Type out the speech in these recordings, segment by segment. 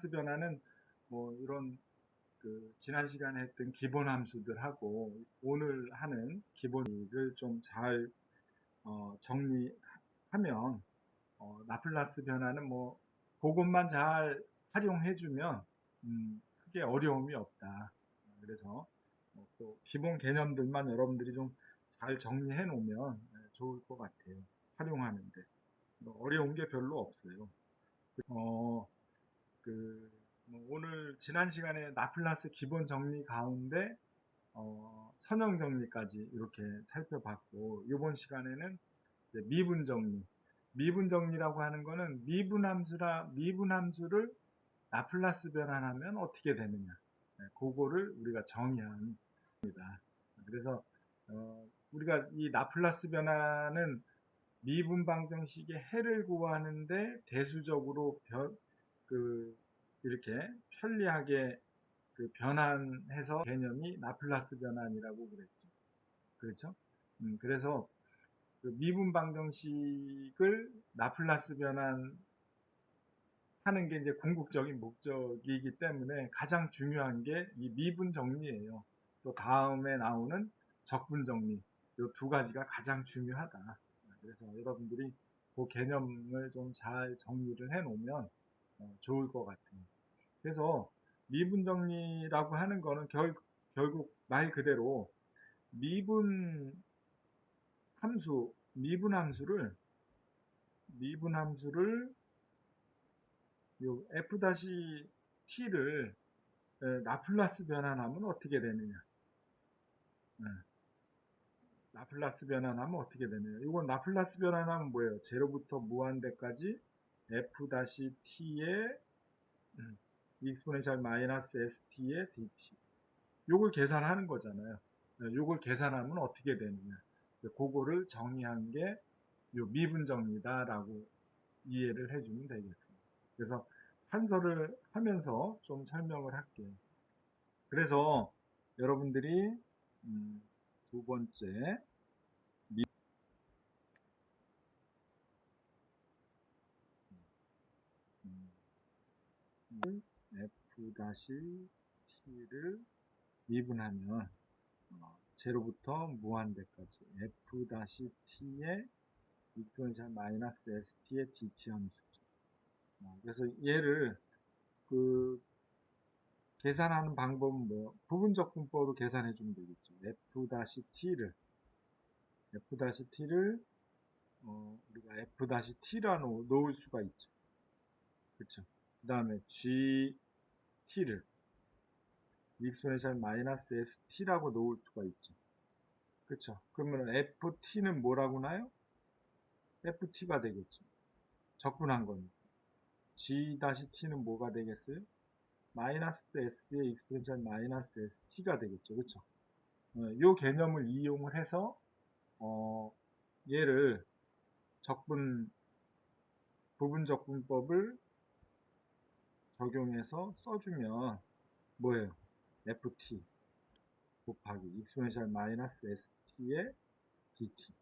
라플라스 변화는 뭐 이런 지난 시간에 했던 기본 함수들하고 오늘 하는 기본을 좀 잘 정리하면 라플라스 변화는 뭐 그것만 잘 활용해주면 크게 어려움이 없다. 그래서 또 기본 개념들만 여러분들이 좀 잘 정리해 놓으면 좋을 것 같아요. 활용하는데 뭐 어려운 게 별로 없어요. 어, 뭐 오늘 지난 시간에 라플라스 기본 정리 가운데 선형 정리까지 이렇게 살펴봤고 이번 시간에는 이제 미분 정리. 미분 정리라고 하는 거는 미분 함수를 라플라스 변환하면 어떻게 되느냐. 그거를 우리가 정의한 겁니다. 그래서 우리가 이 라플라스 변환은 미분 방정식의 해를 구하는데 대수적으로 이렇게 편리하게 변환해서 개념이 라플라스 변환이라고 그랬죠. 그렇죠? 그래서 미분 방정식을 라플라스 변환하는 게 이제 궁극적인 목적이기 때문에 가장 중요한 게 이 미분 정리예요. 또 다음에 나오는 적분 정리. 이 두 가지가 가장 중요하다. 그래서 여러분들이 그 개념을 좀 잘 정리를 해 놓으면 좋을 것 같아요. 그래서 미분 정리라고 하는 거는 결국 말 그대로 미분 미분 함수를 요 f-t를 라플라스 변환하면 어떻게 되느냐. 네, 라플라스 변환하면 어떻게 되느냐. 이건 라플라스 변환하면 뭐예요? 제로부터 무한대까지 f-t의 익스포넨셜 마이너스 st의 dt. 요걸 계산하는 거잖아요. 요걸 계산하면 어떻게 되느냐. 그거를 정의한 게 요 미분 정리다라고 이해를 해주면 되겠습니다. 그래서 판서를 하면서 좀 설명을 할게요. 그래서 여러분들이 두 번째 f-t를 미분하면 제로부터 무한대까지 f-t의 익스포넨셜 마이너스 st의 dt 함수죠. 그래서 얘를 계산하는 방법은 뭐 부분적분법으로 계산해 주면 되겠죠. f-t를 우리가 f-t라 놓을 수가 있죠. 그렇죠. 그 다음에 gt를 익스포넨셜 마이너스 st라고 놓을 수가 있죠. 그렇죠. 그러면 ft는 뭐라고 나요? ft가 되겠죠. 적분한 거니까. g-t는 뭐가 되겠어요? 마이너스 s의 익스포넨셜 마이너스 st가 되겠죠. 그렇죠. 이 개념을 이용을 해서 얘를 부분적분법을 적용해서 써주면 뭐예요? ft 곱하기 익스포넨셜 마이너스 st의 dt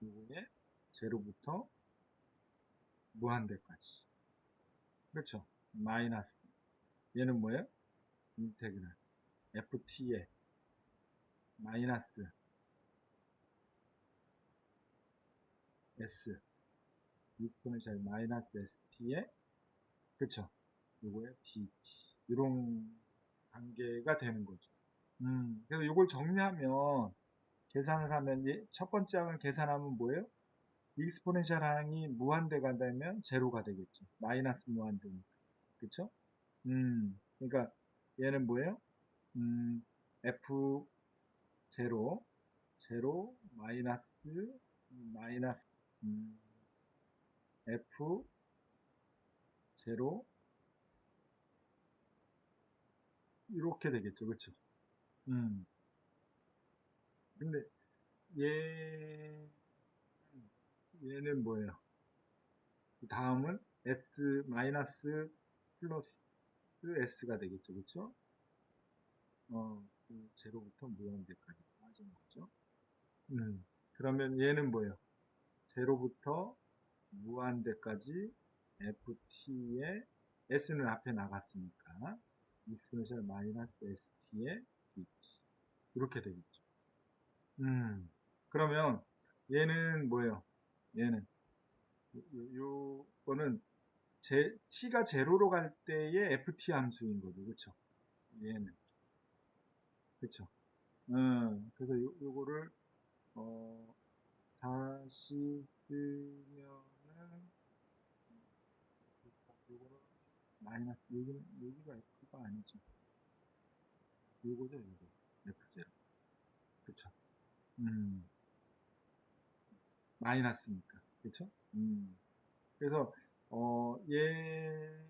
이거에 제로부터 무한대까지. 그렇죠. 마이너스 얘는 뭐예요? 인테그랄 ft의 마이너스 s 익스포넨셜 마이너스 st의 그쵸. 요거의 dt 이런 관계가 되는 거죠. 그래서 이걸 정리하면 계산을 하면 첫 번째 항을 계산하면 뭐예요? 익스포넨셜 항이 무한대가 되면 제로가 되겠죠. 마이너스 무한대니까. 그쵸? 그러니까 얘는 뭐예요? f 제로 마이너스 f 제로 이렇게 되겠죠. 그쵸? 근데 얘는 뭐예요? 다음은 s 마이너스 플러스 s가 되겠죠. 그쵸? 제로부터 무한대까지 빠진 거죠. 그러면 얘는 뭐예요? 제로부터 무한대까지 ft의 s는 앞에 나갔으니까 익스포넨셜 마이너스 st의 dt 이렇게 되겠죠. 그러면 얘는 뭐예요? 얘는 요거는 t가 제로로 갈 때의 ft 함수인 거죠. 그쵸? 얘는 그쵸? 그래서 요거를 다시 쓰면은 요거는 마이너스 여기가 f가 아니지. 요거죠, 요거 f0 그쵸? 음, 마이너스니까 그쵸? 그래서 얘를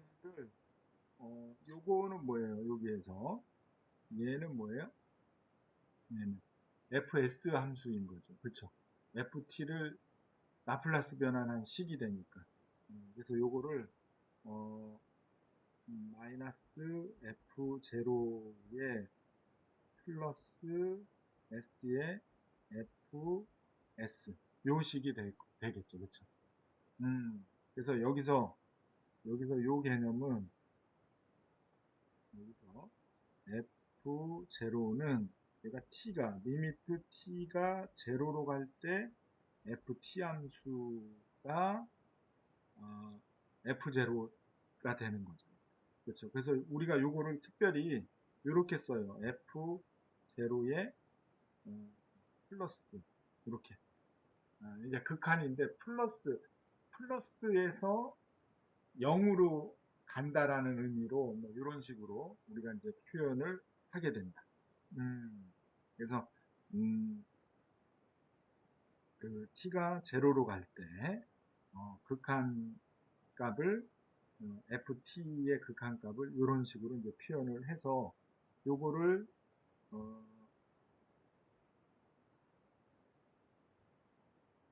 요거는 뭐예요? 여기에서 얘는 뭐예요? 얘는 fs 함수인 거죠. 그쵸? ft를 라플라스 변환한 식이 되니까. 그래서 요거를 어, 마이너스 f0의 플러스 s의 fs 요 식이 되겠죠. 그쵸? 그래서 여기서 요 개념은 여기서 f0는 얘가 t가 리미트 t가 제로로 갈 때 ft 함수가 f0가 되는 거죠. 그렇죠. 그래서 우리가 요거를 특별히 이렇게 써요. f0의 플러스 이렇게 이제 극한인데 플러스에서 0으로 간다라는 의미로 뭐 이런 식으로 우리가 이제 표현을 하게 된다. 그래서 그 t가 제로로 갈 때 극한 값을 ft의 극한 값을 이런 식으로 이제 표현을 해서 요거를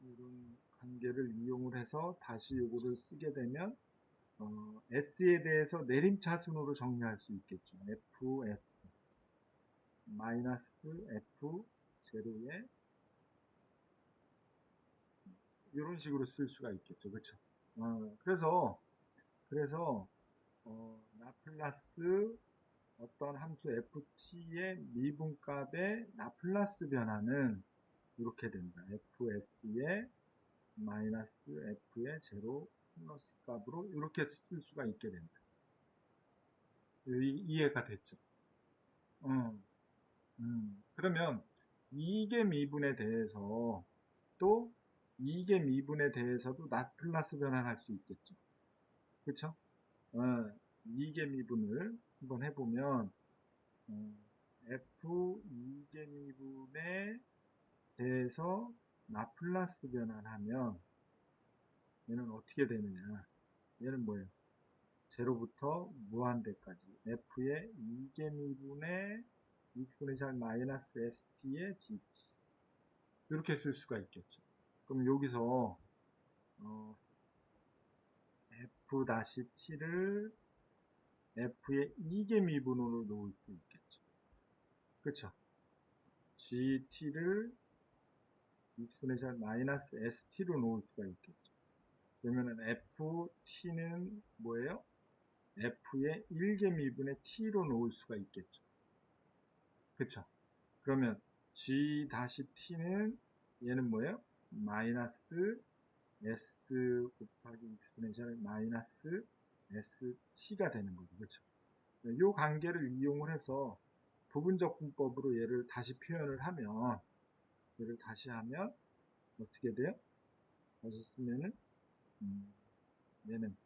이런 관계를 이용을 해서 다시 요거를 쓰게 되면 s에 대해서 내림차순으로 정리할 수 있겠죠. fs 마이너스 f 제로에 이런 식으로 쓸 수가 있겠죠. 그렇죠? 그래서 라플라스 어떤 함수 ft의 미분값의 라플라스 변화는 이렇게 된다. fs의 마이너스 f의 제로 플러스 값으로 이렇게 쓸 수가 있게 된다. 이해가 됐죠? 음, 그러면 이계 미분에 대해서 또 이계 미분에 대해서도 라플라스 변환할 수 있겠죠. 그쵸? 어, 이계 미분을 한번 해보면 f 이계 미분에 대해서 라플라스 변환하면 얘는 어떻게 되느냐? 얘는 뭐예요? 제로부터 무한대까지 f의 이계 미분의 익스포넨셜 마이너스 st의 dt 이렇게 쓸 수가 있겠죠. 그럼 여기서 f-t를 f의 이계 미분으로 놓을 수 있겠죠. 그쵸? gt를 익스포넨셜 마이너스 st로 놓을 수가 있겠죠. 그러면은 ft는 뭐예요? f의 1개 미분의 t로 놓을 수가 있겠죠. 그쵸? 그러면 g-t는 얘는 뭐예요? 마이너스 s 곱하기 익스포넨셜 마이너스 st가 되는 거죠. 그렇죠? 이 관계를 이용을 해서 부분적 분법으로 얘를 다시 표현을 하면 얘를 다시 하면 어떻게 돼요? 다시 쓰면은 얘는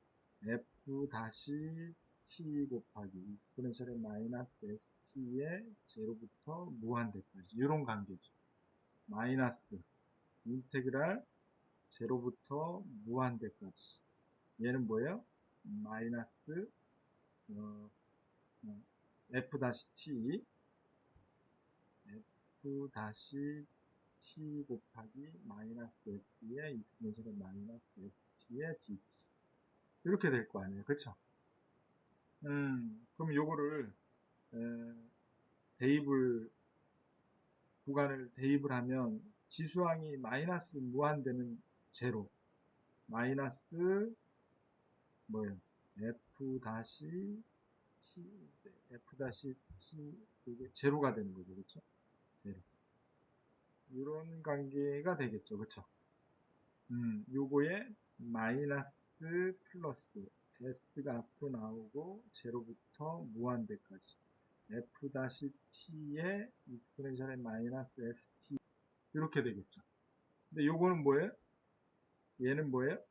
f 다시 t 곱하기 익스포넨셜의 마이너스 st의 제로부터 무한대까지 이런 관계죠. 마이너스 인테그랄 제로부터 무한대까지 얘는 뭐예요? 마이너스 어, f-t f-t 곱하기 마이너스 f의 익스포넨셜의 마이너스 st의 dt 이렇게 될 거 아니에요. 그쵸? 그럼 요거를 대입을 구간을 대입을 하면 지수항이 마이너스 무한대는 제로 마이너스 뭐예요? f 다시 t, f 다시 t, 이게 제로가 되는 거죠. 그렇죠? 제로. 이런 관계가 되겠죠. 그렇죠? 요거에 마이너스 플러스 s가 앞으로 나오고 제로부터 무한대까지 f 다시 t의 익스포넨셜의 마이너스 st 이렇게 되겠죠. 근데 요거는 뭐예요? 얘는 뭐예요?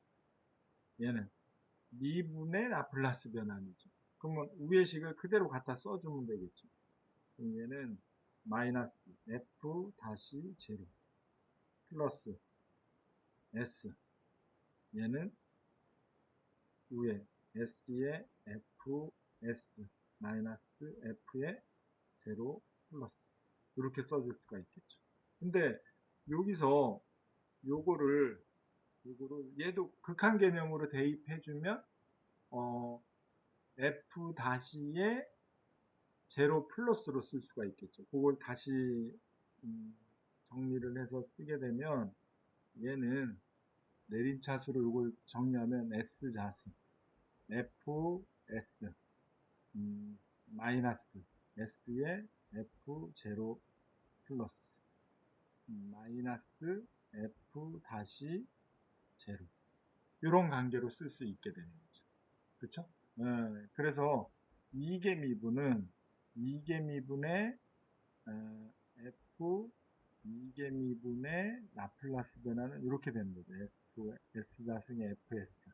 얘는 미분의 라플라스 변환이죠. 그러면 위의 식을 그대로 갖다 써주면 되겠죠. 그럼 얘는 마이너스 f 다시 제로 플러스 s 얘는 위에 s의 fs 마이너스 f의 제로 플러스 이렇게 써줄 수가 있겠죠. 근데 여기서 요거를 얘도 극한 개념으로 대입해주면 f 다시의 제로 플러스로 쓸 수가 있겠죠. 그걸 다시 정리를 해서 쓰게 되면 얘는 내림차수로 이걸 정리하면 s 자수 f s 마이너스 s의 f 제로 플러스 마이너스 f 다시 제로 이런 관계로 쓸 수 있게 되는 거죠. 그렇죠? 그래서 이계미분의 f 이계미분의 라플라스 변화는 이렇게 되는 거죠. f s자승의 fs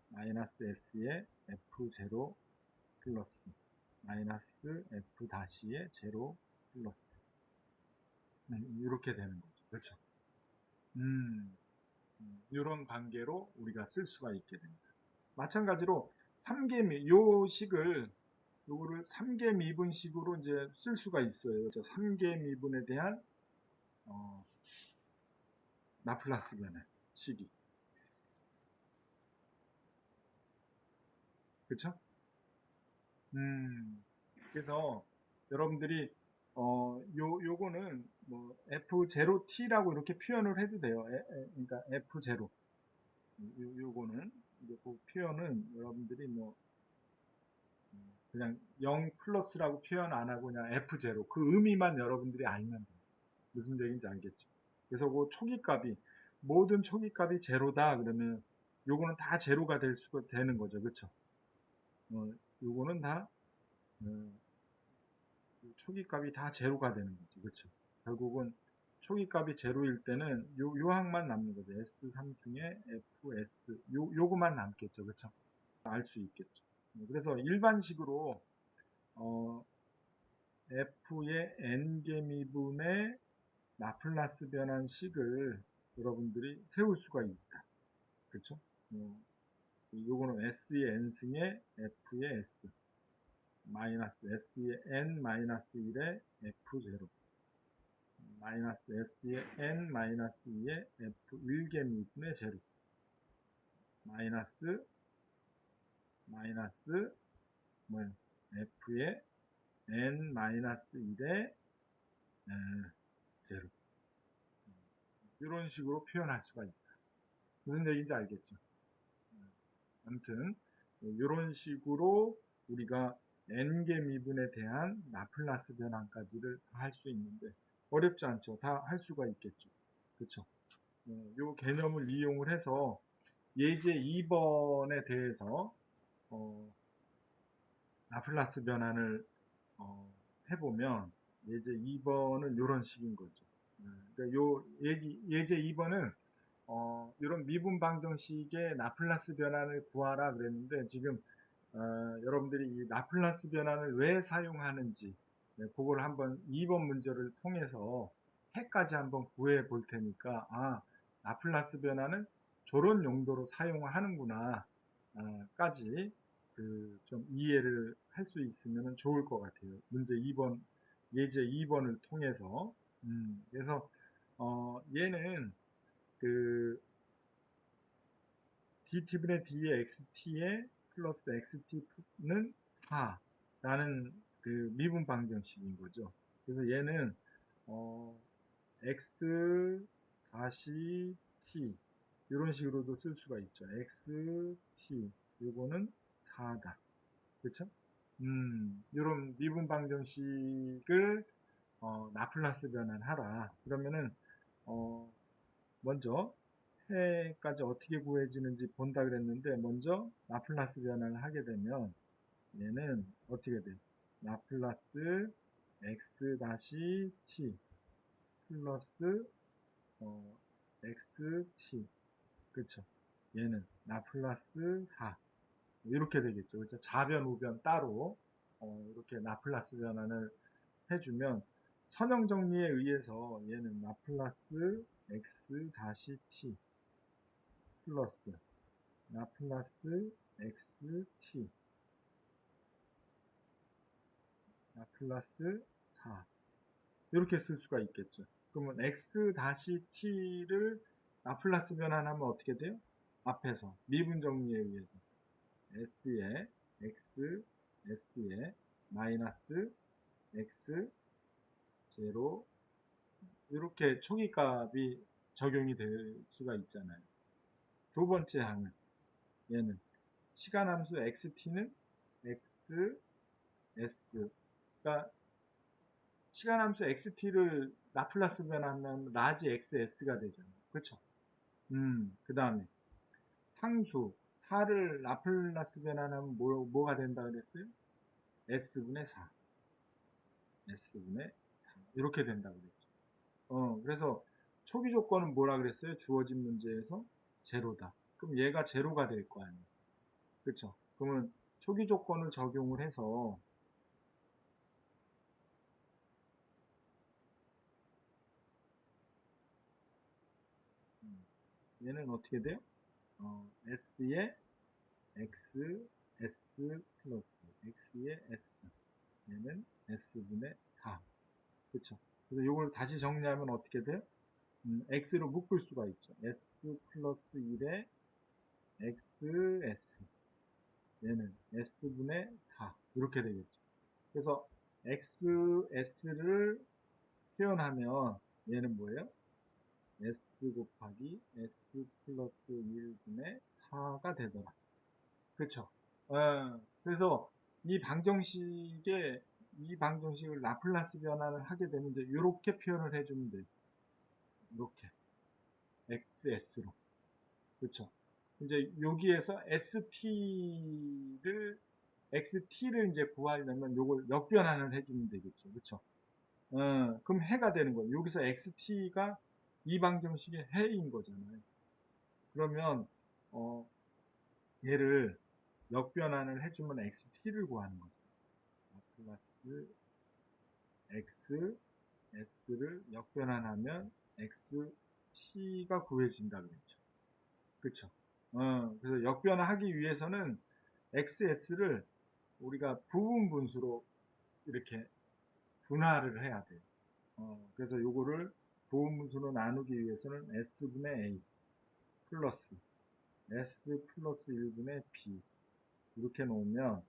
마이너스 s의 f0 플러스 마이너스 f 다시의 제로 플러스 이렇게 되는 거죠. 그렇죠? 이런 관계로 우리가 쓸 수가 있게 됩니다. 마찬가지로 3개 요 식을 요거를 3개 미분식으로 이제 쓸 수가 있어요. 그렇죠? 3개 미분에 대한 라플라스 변화 식이. 그렇죠? 그래서 여러분들이 요거는 뭐 f0t라고 이렇게 표현을 해도 돼요. 그러니까 f0 요거는 이제 그 표현은 여러분들이 뭐 그냥 0 플러스라고 표현 안 하고 그냥 f0 그 의미만 여러분들이 알면 돼요. 무슨 얘기인지 알겠죠? 그래서 그 초기값이 모든 초기값이 제로다 그러면 요거는 다 제로가 될 수가 되는 거죠. 그렇죠? 요거는 다 초기값이 다 제로가 되는 거죠. 그렇죠? 결국은 초기값이 제로일 때는 요 항만 남는 거죠. S3승의 FS 요거만 남겠죠. 그렇죠? 알 수 있겠죠. 그래서 일반식으로 F의 n개 미분의 라플라스 변환식을 여러분들이 세울 수가 있다. 그렇죠? 요거는 S의 n승의 F의 S 마이너스 S의 n 마이너스 1의 F0 마이너스 S의 n 마이너스 2의 F1개 미분의 제로 마이너스 F의 n 마이너스 1의 제로 이런 식으로 표현할 수가 있다. 무슨 얘기인지 알겠죠? 아무튼 이런 식으로 우리가 n개 미분에 대한 라플라스 변환까지를 할 수 있는데 어렵지 않죠. 다 할 수가 있겠죠. 그렇죠? 이 개념을 이용을 해서 예제 2번에 대해서 라플라스 변환을 해보면 예제 2번은 이런 식인 거죠. 그러니까 요 예제 2번은 이런 미분 방정식의 라플라스 변환을 구하라 그랬는데 지금 여러분들이 이 라플라스 변환을 왜 사용하는지 그걸 한번 2번 문제를 통해서 해까지 한번 구해 볼 테니까 라플라스 변환은 저런 용도로 사용하는구나 까지 좀 이해를 할 수 있으면 좋을 것 같아요. 문제 2번 예제 2번을 통해서 그래서 얘는 dt분의 d의 xt의 플러스 xt는 4라는 미분 방정식인 거죠. 그래서 얘는 x 다시 t 이런 식으로도 쓸 수가 있죠. xt 요거는 4다. 그렇죠? 이런 미분 방정식을 라플라스 변환하라. 그러면은 먼저 해까지 어떻게 구해지는지 본다 그랬는데 먼저 라플라스 변환을 하게 되면 얘는 어떻게 돼? 라플라스 x 다시 t 플러스 xt. 그렇죠? 얘는 라플라스 4 이렇게 되겠죠. 그렇죠? 좌변 우변 따로 이렇게 라플라스 변환을 해주면 선형 정리에 의해서 얘는 라플라스 x 다시 t 플러스 라플라스 xt 라플라스 4 이렇게 쓸 수가 있겠죠. 그러면 x 다시 t를 라플라스 변환하면 어떻게 돼요? 앞에서 미분 정리에 의해서 s에 x s에 마이너스 x 제로 이렇게 초기값이 적용이 될 수가 있잖아요. 두 번째 항은 얘는 시간함수 xt는 x s 그러니까 시간함수 xt를 라플라스 변하면 라지 xs가 되잖아요. 그렇죠? 그 다음에 상수 4를 라플라스 변환하면 뭐가 된다 그랬어요? s분의 4 s분의 4 이렇게 된다 그랬죠. 그래서 초기 조건은 뭐라 그랬어요? 주어진 문제에서 제로다. 그럼 얘가 제로가 될 거 아니에요. 그렇죠? 그러면 초기 조건을 적용을 해서 얘는 어떻게 돼요? s의 x, s 플러스 x의 s 얘는 s분의 4 그쵸? 그래서 이걸 다시 정리하면 어떻게 돼요? x로 묶을 수가 있죠. s 플러스 1의 xs 얘는 s분의 4 이렇게 되겠죠. 그래서 xs를 표현하면 얘는 뭐예요? s 곱하기 s 플러스 1분의 4가 되더라. 그쵸? 그래서 이 방정식을 라플라스 변환을 하게 되면 이제 이렇게 표현을 해주면 돼요. 이렇게 xs로. 그쵸? 이제 여기에서 xt를 이제 구하려면 요걸 역변환을 해주면 되겠죠. 그쵸? 그럼 해가 되는 거예요. 여기서 xt가 이 방정식의 해인 거잖아요. 그러면 어, 얘를 역변환을 해주면 xt를 구하는 거죠. 플러스 x, s를 역변환하면 xt가 구해진다 그랬죠. 그쵸? 그래서 역변환하기 위해서는 xs를 우리가 부분 분수로 이렇게 분할을 해야 돼요. 그래서 요거를 부분 분수로 나누기 위해서는 s분의 a 플러스 s 플러스 1분의 b 이렇게 놓으면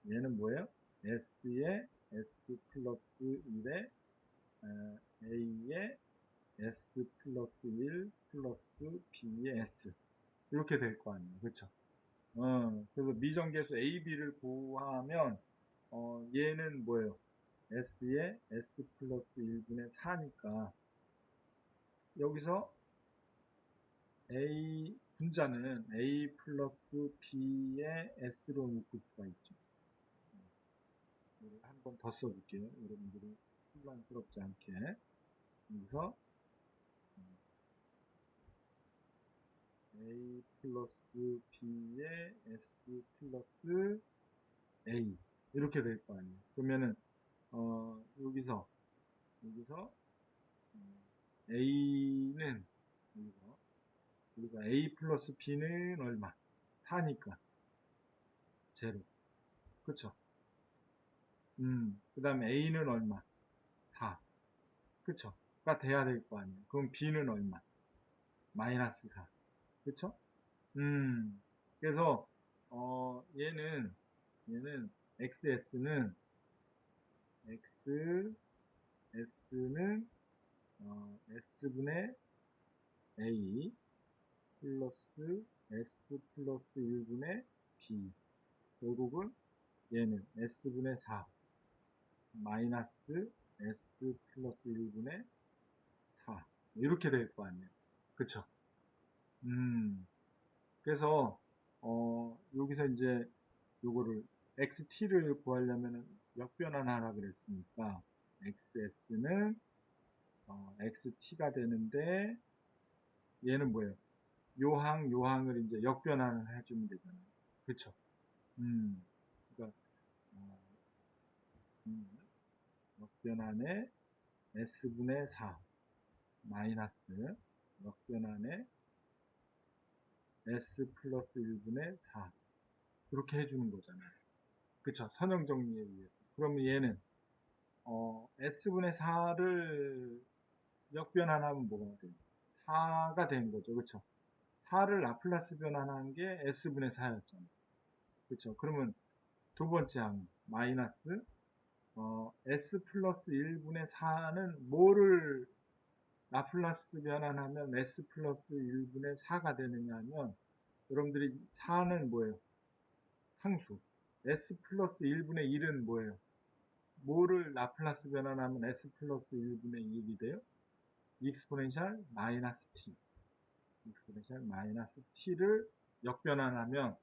얘는 뭐예요? s의 s 플러스 1의 a의 s 플러스 1 플러스 b의 s 이렇게 될 거 아니에요. 그렇죠? 그래서 미정계수 a, b를 구하면 얘는 뭐예요? s의 s 플러스 1분의 4니까 여기서 a 분자는 a 플러스 b의 s로 묶을 수가 있죠. 한 번 더 써볼게요. 여러분들이 혼란스럽지 않게. 여기서 a 플러스 b의 s 플러스 a 이렇게 될 거 아니에요. 그러면은 여기서 a는 여기서 우리가 a 플러스 b는 얼마? 4니까 제로. 그쵸? 그 다음에 a는 얼마? 4. 그쵸? 가 돼야 될 거 아니에요. 그럼 b는 얼마? 마이너스 4. 그쵸? 그래서 얘는 xs는 s분의 a 플러스 s 플러스 1분의 b 결국은 얘는 s분의 4 마이너스 s 플러스 1분의 4 이렇게 될 거 아니에요. 그쵸? 그래서 여기서 이제 요거를 xt를 구하려면 역변환하라 그랬으니까 xs는 xt가 되는데 얘는 뭐예요? 요항을 이제 역변환을 해주면 되잖아요. 그쵸? 그러니까 어, 역변환에 s분의 4 마이너스 역변환에 s 플러스 1분의 4 그렇게 해주는 거잖아요. 그쵸? 선형 정리에 의해서. 그러면 얘는 s분의 4를 역변환하면 뭐가 돼요? 4가 되는 거죠. 그쵸? 4를 라플라스 변환한 게 s분의 4였잖아요. 그쵸? 그러면 두 번째 항 마이너스 s 플러스 1분의 4는 뭐를 라플라스 변환하면 s 플러스 1분의 4가 되느냐 하면 여러분들이 4는 뭐예요? 상수. s 플러스 1분의 1은 뭐예요? 뭐를 라플라스 변환하면 s 플러스 1분의 1이 돼요? 익스포넨셜 마이너스 t. 익스포넨셜 마이너스 t를 역변환하면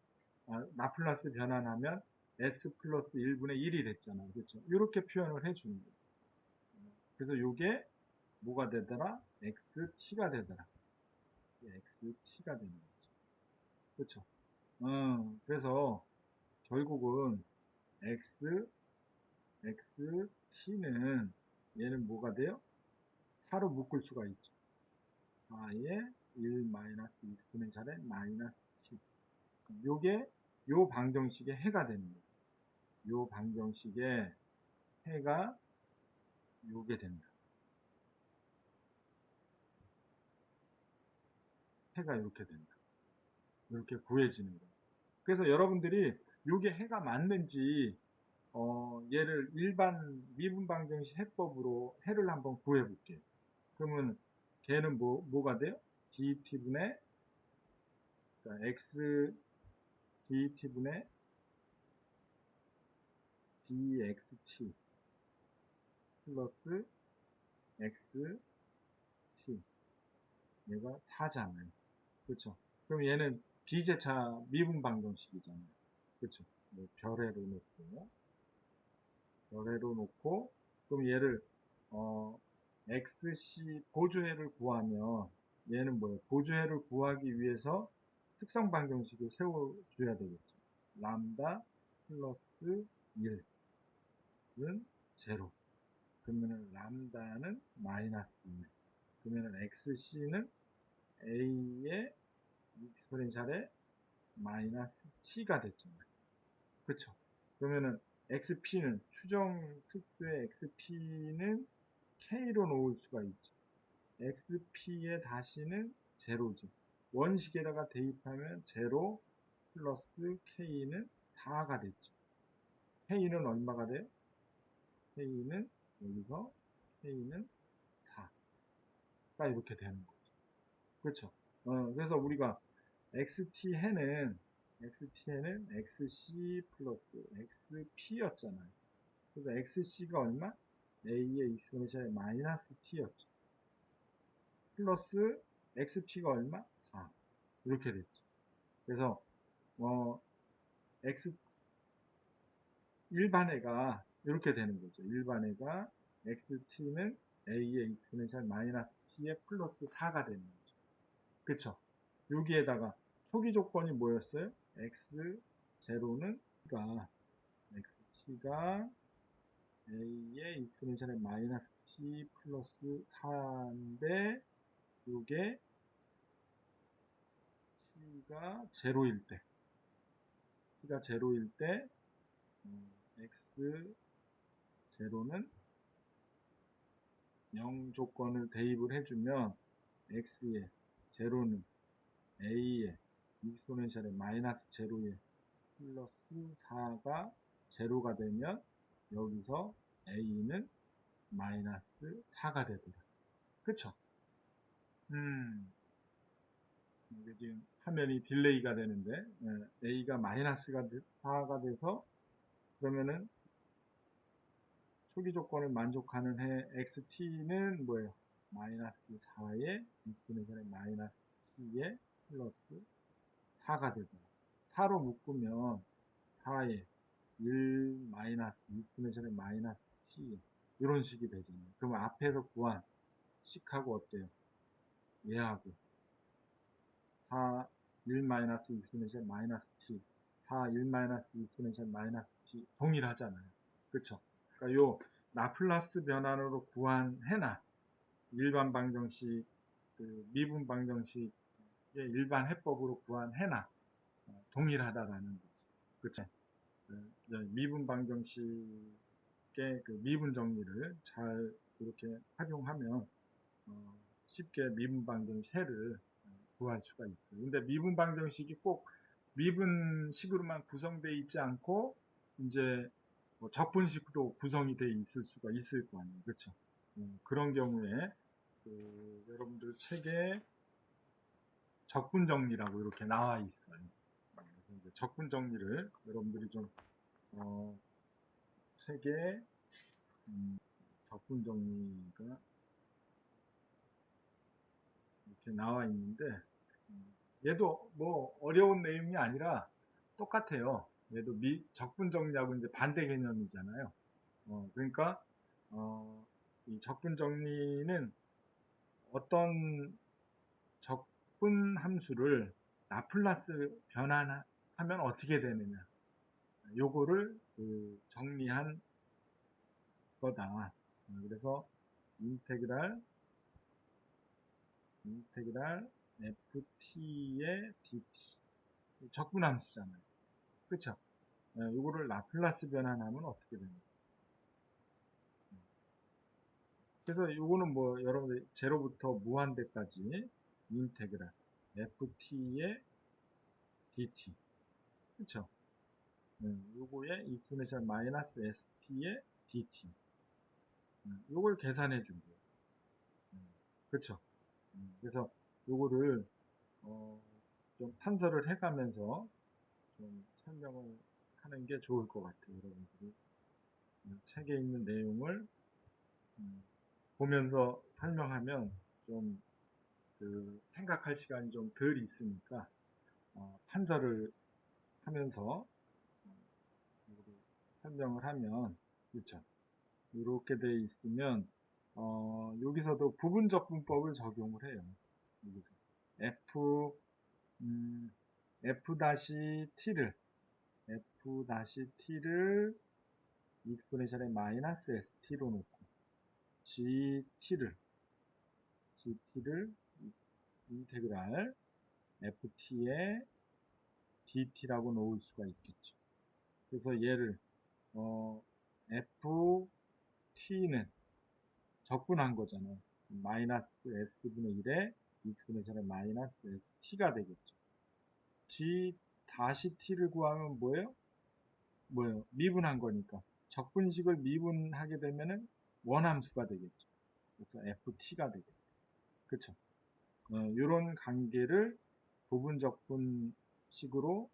라플라스 변환하면 s 플러스 1분의 1이 됐잖아요. 그렇죠? 이렇게 표현을 해주는 거예요. 그래서 이게 뭐가 되더라? xt가 되더라. xt가 되는 거죠. 그렇죠? 그래서 결국은 xt는 얘는 뭐가 돼요? 4로 묶을 수가 있죠. 4의 1 마이너스 익스포넨셜의 마이너스 t. 요게 요 방정식의 해가 되는 거예요. 요 방정식의 해가 요게 된다. 해가 이렇게 된다. 이렇게 구해지는 거예요. 그래서 여러분들이 요게 해가 맞는지 얘를 일반 미분 방정식 해법으로 해를 한번 구해 볼게요. 그러면 걔는 뭐가 돼요? dt분의 x dt분의 dxt 플러스 xt 얘가 4잖아요. 그렇죠? 그럼 얘는 비제차 미분 방정식이잖아요. 그렇죠? 뭐 별에로 놓고 그럼 얘를 xc 보조해를 구하면 얘는 뭐예요? 보조해를 구하기 위해서 특성 방정식을 세워줘야 되겠죠. 람다 플러스 1은 제로. 그러면 람다는 마이너스 1. 그러면 xc는 a의 익스포넨셜의 마이너스 t가 됐잖아요. 그쵸? 그러면은 xp는 추정 특수의 xp는 k로 놓을 수가 있죠. xp의 다시는 제로죠. 원식에다가 대입하면 제로 플러스 k는 4가 됐죠. k는 얼마가 돼요? k는 여기서 k는 4가 이렇게 되는 거죠. 그렇죠? 그래서 우리가 xt해는 xc 플러스 xp였잖아요. 그래서 xc가 얼마? a의 익스포넨셜 마이너스 t였죠. 플러스 xp가 얼마? 4. 이렇게 됐죠. 그래서 x 일반해가 이렇게 되는 거죠. 일반해가 xt는 a의 익스포넨셜 마이너스 t의 플러스 4가 되는 거죠. 그쵸? 여기에다가 초기 조건이 뭐였어요? x0는 xt가 a의 익스포넨셜의 마이너스 t 플러스 4인데 이게 t가 제로일 때 x0는 0 조건을 대입을 해주면 x의 제로는 a의 익스포넨셜의 마이너스 제로의 플러스 4가 제로가 되면 여기서 a는 마이너스 4가 되더라. 그쵸? 음, 이게 지금 화면이 딜레이가 되는데, a가 마이너스가 4가 돼서, 그러면은 초기 조건을 만족하는 해 xt는 뭐예요? 마이너스 4에 6분의 3의 마이너스 t에 플러스 4가 되죠. 4로 묶으면 4에 1 마이너스 6분의 3의 마이너스 t 이런 식이 되잖아요. 그러면 앞에서 구한 식하고 어때요? 얘하고 4 1 마이너스 6분의 3 마이너스 t 4 1 마이너스 6분의 3 마이너스 t 동일하잖아요. 그쵸? 그러니까 요 라플라스 변환으로 구한 해나 일반 방정식, 그 미분 방정식의 일반 해법으로 구한 해나 동일하다라는 거죠. 그쵸? 미분 방정식의 그 미분 정리를 잘 이렇게 활용하면 쉽게 미분 방정식 해를 구할 수가 있어요. 근데 미분 방정식이 꼭 미분식으로만 구성되어 있지 않고 이제 뭐 적분식도 구성이 되어 있을 수가 있을 거 아니에요. 그렇죠? 그런 경우에 여러분들 책에 적분 정리라고 이렇게 나와 있어요. 그래서 적분 정리를 여러분들이 좀 책에 적분 정리가 이렇게 나와 있는데 얘도 뭐 어려운 내용이 아니라 똑같아요. 얘도 적분 정리하고 이제 반대 개념이잖아요. 그러니까 이 적분 정리는 어떤 적분 함수를 라플라스 변환하면 어떻게 되느냐 요거를 정리한 거다. 그래서 인테그랄 ft의 dt 적분 함수잖아요. 그쵸? 요거를 라플라스 변환하면 어떻게 됩니까? 그래서 요거는 뭐 여러분들 제로부터 무한대까지 인테그랄 ft의 dt 그쵸? 요거에 익스포넨셜 마이너스 st의 dt 요걸 계산해 준 거예요. 그쵸? 그래서 요거를 좀 판서를 해가면서 좀 설명을 하는 게 좋을 것 같아요. 여러분들이 책에 있는 내용을 보면서 설명하면 좀 생각할 시간이 좀 덜 있으니까 판서를 하면서 설명을 하면 그렇죠. 이렇게 돼 있으면 여기서도 부분적분법을 적용을 해요. 여기서 f f-t를 익스포넨셜의 마이너스 st로 놓고 gt를 인테그랄 ft의 dt라고 놓을 수가 있겠죠. 그래서 얘를 ft는 적분한 거잖아요. 마이너스 s분의 1에 익스포넨셜의 마이너스 st가 되겠죠. g 다시 t를 구하면 뭐예요? 미분한 거니까. 적분식을 미분하게 되면은 원함수가 되겠죠. 그래서 ft가 되겠죠. 그쵸? 이런 관계를 부분적분식으로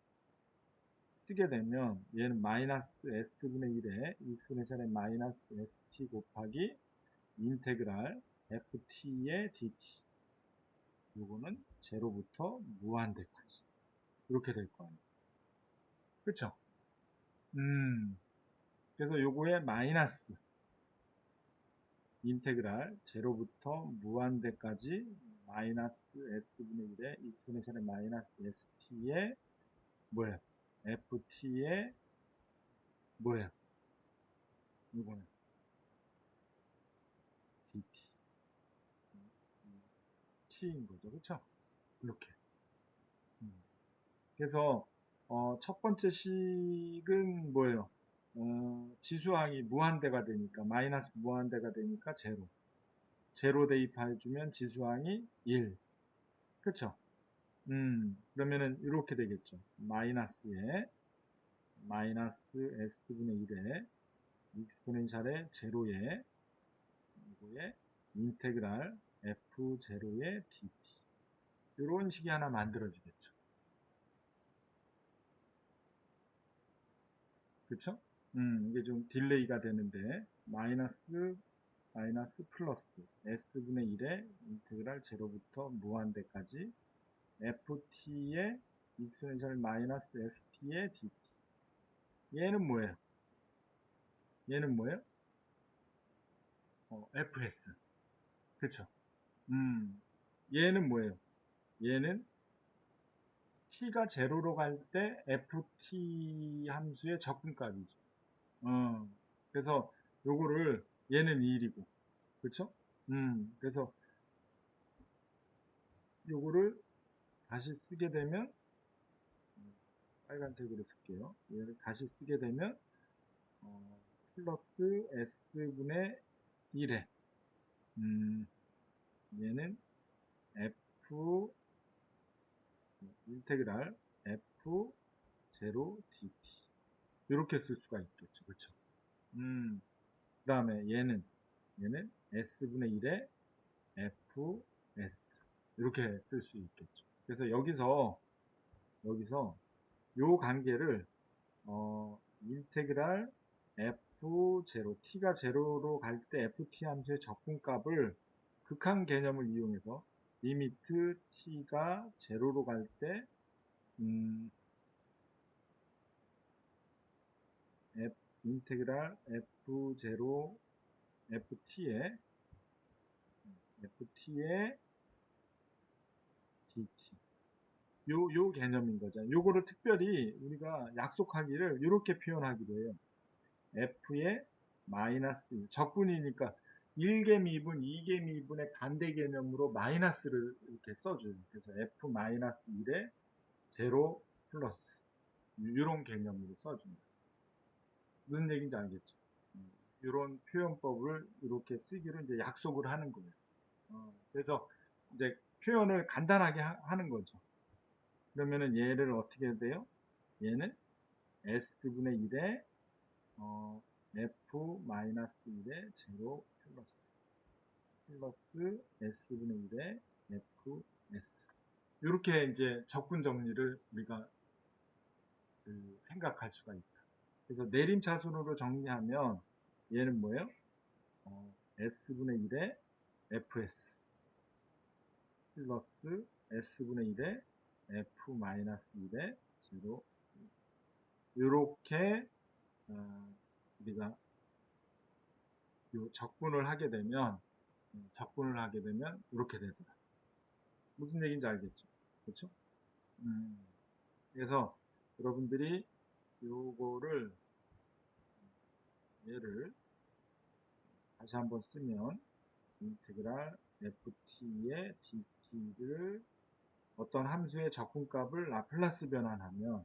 쓰게 되면 얘는 마이너스 s분의 1에 익스포넨셜의 마이너스 st 곱하기 인테그랄 ft의 dt 요거는 제로부터 무한대까지 이렇게 될 거 아니에요. 그쵸? 그래서 요거에 마이너스 인테그랄 제로부터 무한대까지 마이너스 s분의 1에 익스포넨셜의 마이너스 st의 뭐예요? ft의 뭐예요? 이거는 dt t인 거죠. 그쵸? 이렇게. 그래서 첫 번째 식은 뭐예요? 지수항이 무한대가 되니까 마이너스 무한대가 되니까 제로 대입해주면 지수항이 1 그쵸? 그러면은 이렇게 되겠죠. 마이너스에 마이너스 s분의 1에 익스포넨셜의 제로에 이거에 인테그랄 f 제로의 dt 이런 식이 하나 만들어 주겠죠. 그쵸? 이게 좀 딜레이가 되는데, 마이너스 플러스 s분의 1의 인테그랄 제로부터 무한대까지 ft의 익스포넨셜 마이너스 st의 dt. 얘는 뭐예요? 얘는 뭐예요? fs. 그쵸? 얘는 뭐예요? 얘는 t가 제로로 갈 때 ft 함수의 적분값이죠. 그래서 요거를 얘는 1이고, 그쵸? 그래서 요거를 다시 쓰게 되면 빨간색으로 쓸게요. 얘를 다시 쓰게 되면 플러스 s분의 1에 얘는 f 인테그랄 f 제로 dt 이렇게 쓸 수가 있겠죠. 그쵸? 그 다음에 얘는 s분의 1에 fs 이렇게 쓸 수 있겠죠. 그래서 여기서 요 관계를 인테그랄 f0 t가 제로로 갈 때 ft 함수의 적분값을 극한 개념을 이용해서 리미트 t가 제로로 갈 때 인테그랄 f0 ft의 dt 요 개념인 거죠. 요거를 특별히 우리가 약속하기를 이렇게 표현하기로 해요. f의 마이너스 적분이니까 1개 미분, 2개 미분의 반대 개념으로 마이너스를 이렇게 써줘요. 그래서 f 마이너스 1에 제로 플러스 이런 개념으로 써줍니다. 무슨 얘기인지 알겠죠? 이런 표현법을 이렇게 쓰기로 이제 약속을 하는 거예요. 그래서 이제 표현을 간단하게 하는 거죠. 그러면은 얘를 어떻게 해야 돼요? 얘는 s분의 1에 f 마이너스 1에 제로 플러스 s분의 1에 fs 이렇게 이제 적분 정리를 우리가 생각할 수가 있다. 그래서 내림차순으로 정리하면 얘는 뭐예요? s분의 1에 fs 플러스 s분의 1에 f 마이너스 1에 제로 이렇게 우리가 요 적분을 하게 되면 이렇게 되더라. 무슨 얘기인지 알겠죠? 그렇죠? 그래서 여러분들이 요거를 얘를 다시 한번 쓰면 인테그랄 ft의 dt를 어떤 함수의 적분값을 라플라스 변환하면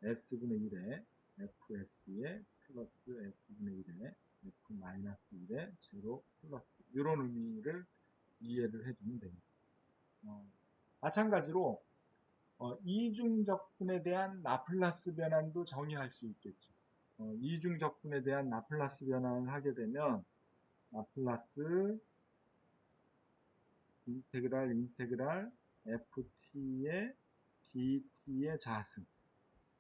s분의 1에 fs에 플러스 s분의 1에 f 마이너스 1에 제로 플러스 이런 의미를 이해를 해주면 됩니다. 마찬가지로 이중적분에 대한 라플라스 변환도 정의할 수 있겠죠. 이중적분에 대한 라플라스 변환을 하게 되면 라플라스 인테그랄 ft의 dt의 자승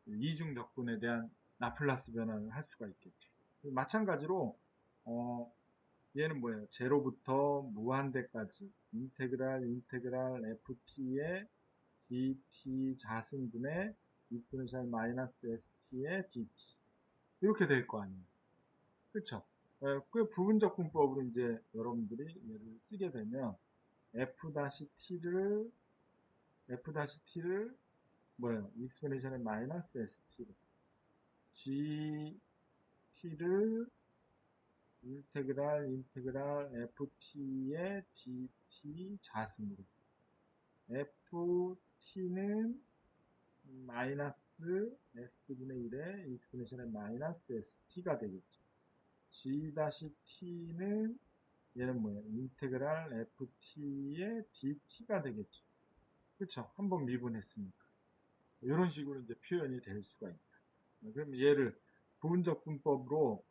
이중적분에 대한 라플라스 변환을 할 수가 있겠죠. 마찬가지로 얘는 뭐예요? 제로부터 무한대까지 인테그랄 ft의 dt 자승분의 익스포넨셜 마이너스 st의 dt 이렇게 될 거 아니에요. 그쵸? 그 부분적분법으로 이제 여러분들이 얘를 쓰게 되면 f-t를 뭐예요? 익스포넨셜의 마이너스 st로 gt를 인테그랄 ft의 dt 자승으로 ft는 마이너스 s분의 1의 익스포넨셜의 마이너스 st가 되겠죠. g-t는 얘는 뭐예요? 인테그랄 ft의 dt가 되겠죠. 그렇죠? 한번 미분했으니까. 이런 식으로 이제 표현이 될 수가 있다. 그럼 부분적 분법으로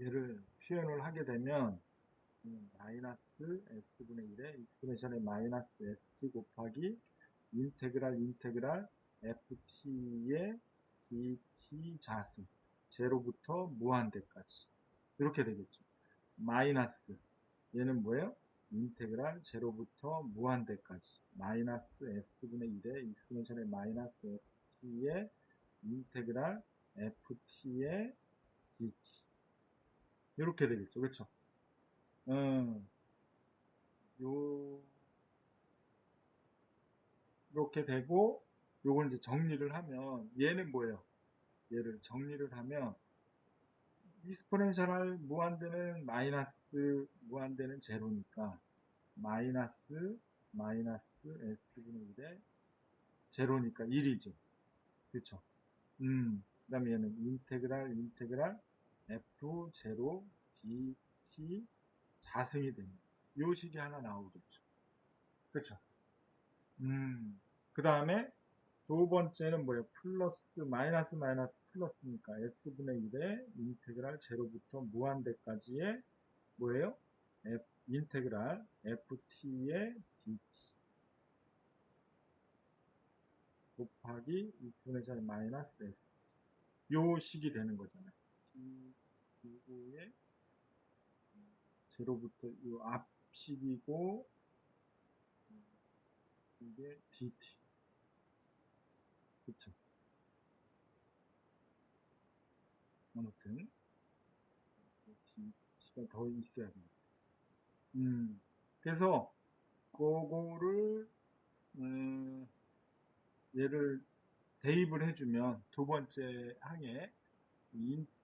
얘를 표현을 하게 되면 마이너스 s분의 1에 익스포넨셜의 마이너스 st 곱하기 인테그랄 ft의 dt 자승 제로부터 무한대까지 이렇게 되겠죠. 마이너스 얘는 뭐예요? 인테그랄 제로부터 무한대까지 마이너스 s분의 1에 익스포넨셜의 마이너스 st의 인테그랄 ft의 dt 이렇게 되겠죠. 그렇죠? 요 이렇게 되고 요걸 이제 정리를 하면 얘는 뭐예요? 얘를 정리를 하면 익스포넨셜 무한대는 마이너스 무한대는 제로니까 마이너스 s분의 1에 제로니까 1이죠. 그쵸? 그 다음에 얘는 인테그랄 f 제로 dt 자승이 됩니다. 요 식이 하나 나오겠죠. 그쵸? 그 다음에 두 번째는 뭐예요? 마이너스 플러스니까 s분의 1의 인테그랄 제로부터 무한대까지의 뭐예요? 인테그랄 ft의 dt 곱하기 익스포넨셜 마이너스 s 요 식이 되는 거잖아요. t 의 제로부터 요 앞식이고 이게 dt 그쵸? 아무튼 dt가 더 있어야 됩니다. 그래서 그거를 얘를 대입을 해주면 두 번째 항에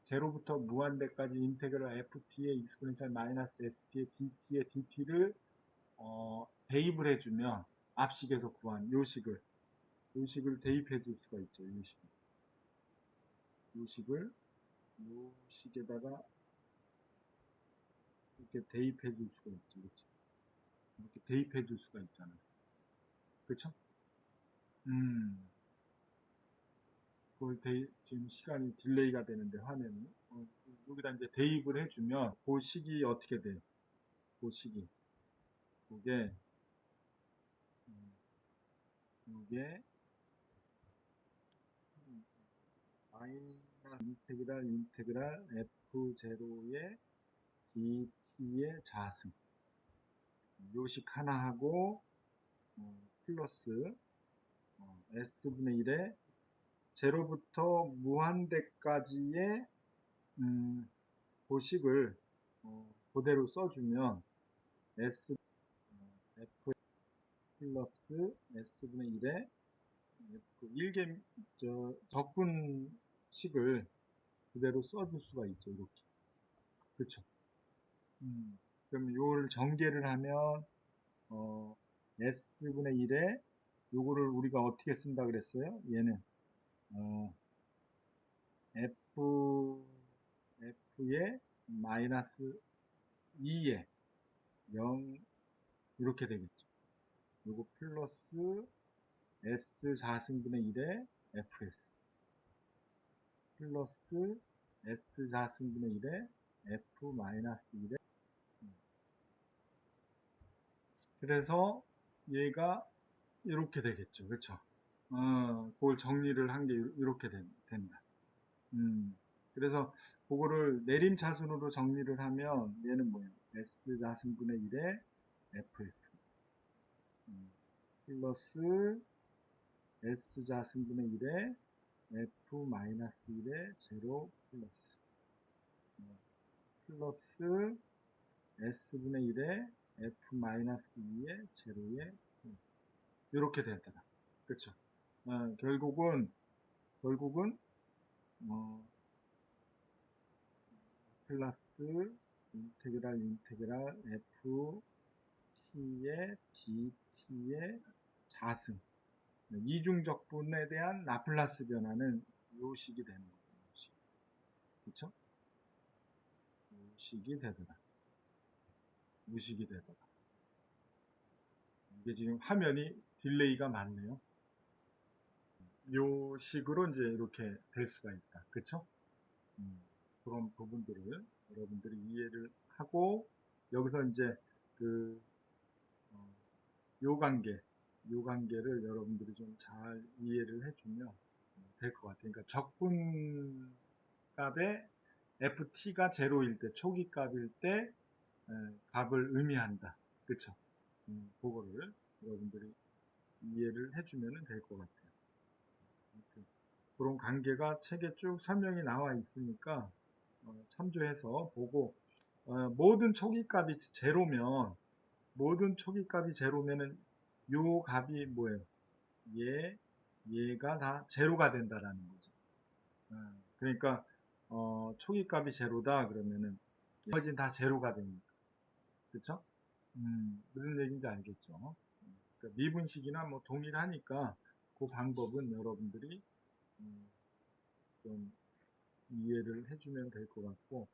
제로부터 무한대까지 인테그랄 ft의 익스포넨셜 마이너스 st의 dt의 dt를 대입을 해주면 앞식에서 구한 요식을 대입해 줄 수가 있죠. 요식에다가 이렇게 대입해 줄 수가 있죠. 그렇죠? 이렇게 대입해 줄 수가 있잖아요. 그렇죠? 그걸 지금 시간이 딜레이가 되는데 화면이 여기다 이제 대입을 해주면 그 식이 어떻게 돼요? 그 식이 그게 이게 마이너스 인테그랄 f0의 dt의 자승 요식 하나 하고 플러스 s분의 1의 제로부터 무한대까지의 고식을 그대로 써주면 f 플러스 s분의 1의 일개 적분식을 그대로 써줄 수가 있죠. 이렇게 그렇죠. 그럼 요를 전개를 하면 s분의 1에 요거를 우리가 어떻게 쓴다 그랬어요? 얘는 f의 마이너스 2에 0 이렇게 되겠죠. 요거 플러스 s 4승분의 1에 fs 플러스 s 4승분의 1에 f 마이너스 1에 그래서 얘가 이렇게 되겠죠. 그렇죠? 그걸 정리를 한 게 이렇게 된다. 그래서 그거를 내림차순으로 정리를 하면 얘는 뭐예요? S 자승분의 1에 FF 플러스 S 자승분의 1에 F 마이너스 1에 제로 플러스 S분의 1에 F 마이너스 2에 제로에 이렇게 되더라. 그쵸? 결국은 어, 플러스 인테그랄 f t의 dt의 자승 이중적분에 대한 라플라스 변화는 요식이 되는 거예요. 요식. 그쵸? 요식이 되더라. 이게 지금 화면이 딜레이가 많네요. 요식으로 이제 이렇게 될 수가 있다. 그쵸? 그런 부분들을 여러분들이 이해를 하고 여기서 이제 그 요 관계를 여러분들이 좀 잘 이해를 해주면 될 것 같아요. 그러니까 적분 값에 ft가 제로일 때, 초기 값일 때 값을 의미한다. 그쵸? 그거를 여러분들이 이해를 해주면 될 것 같아요. 그런 관계가 책에 쭉 설명이 나와 있으니까 참조해서 보고 모든 초기값이 제로면 모든 초기값이 제로면은 요 값이 뭐예요? 얘가 다 제로가 된다라는 거죠. 그러니까 초기값이 제로다 그러면은 나머지는 다 제로가 되니까 그쵸? 무슨 얘기인지 알겠죠? 그러니까 미분식이나 뭐 동일하니까 그 방법은 여러분들이 음, 좀 이해를 해주면 될 것 같고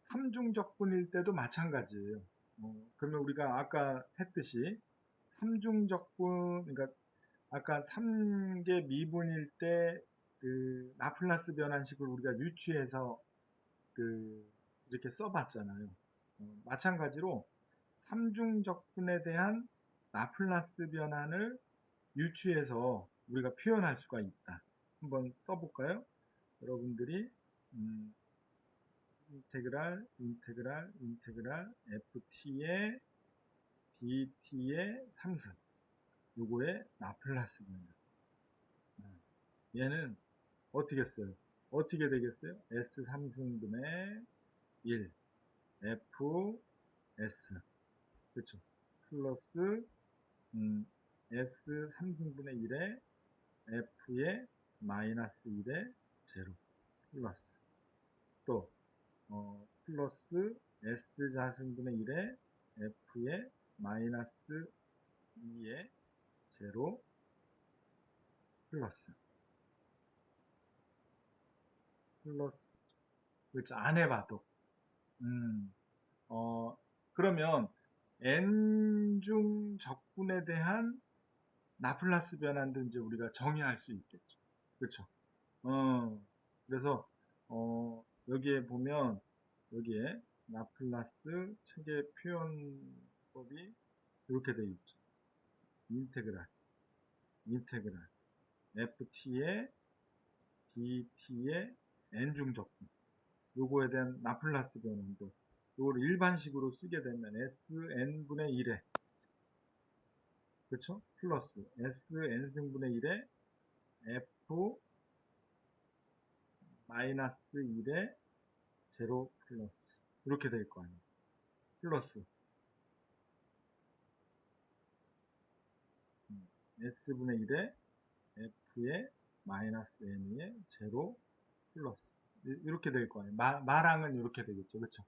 삼중적분일 때도 마찬가지예요. 그러면 우리가 아까 했듯이 삼중적분 그러니까 아까 3개 미분일 때 그 라플라스 변환식을 우리가 유추해서 그 이렇게 써봤잖아요. 마찬가지로 삼중적분에 대한 라플라스 변환을 유추해서 우리가 표현할 수가 있다. 한번 써볼까요? 여러분들이 음, 인테그랄 ft의 dt의 3승 요거의 라플라스 변환 얘는 어떻게 써요? 어떻게 되겠어요? s 3승분의 1 f s 그렇죠? 플러스 s 3승분의 1에 f의 마이너스 1의 제로 플러스 또 플러스 s 자승분의 1에 f의 마이너스 2의 제로 플러스 플러스 그렇죠? 안 해봐도 음, 그러면 n중 적분에 대한 라플라스 변환도 이제 우리가 정의할 수 있겠죠. 그렇죠? 그래서 여기에 보면 여기에 라플라스 체계 표현법이 이렇게 되어 있죠. 인테그랄 ft의 dt의 n중 적분 요거에 대한 라플라스 변환도 요걸 일반식으로 쓰게 되면 sn분의 1에 그렇죠? 플러스 sn승분의 1에 f 마이너스 1에 제로 플러스 이렇게 될 거 아니에요. 플러스 s분의 1에 f의 마이너스 n의 제로 플러스 이렇게 될 거 아니에요. 마랑은 이렇게 되겠죠. 그렇죠?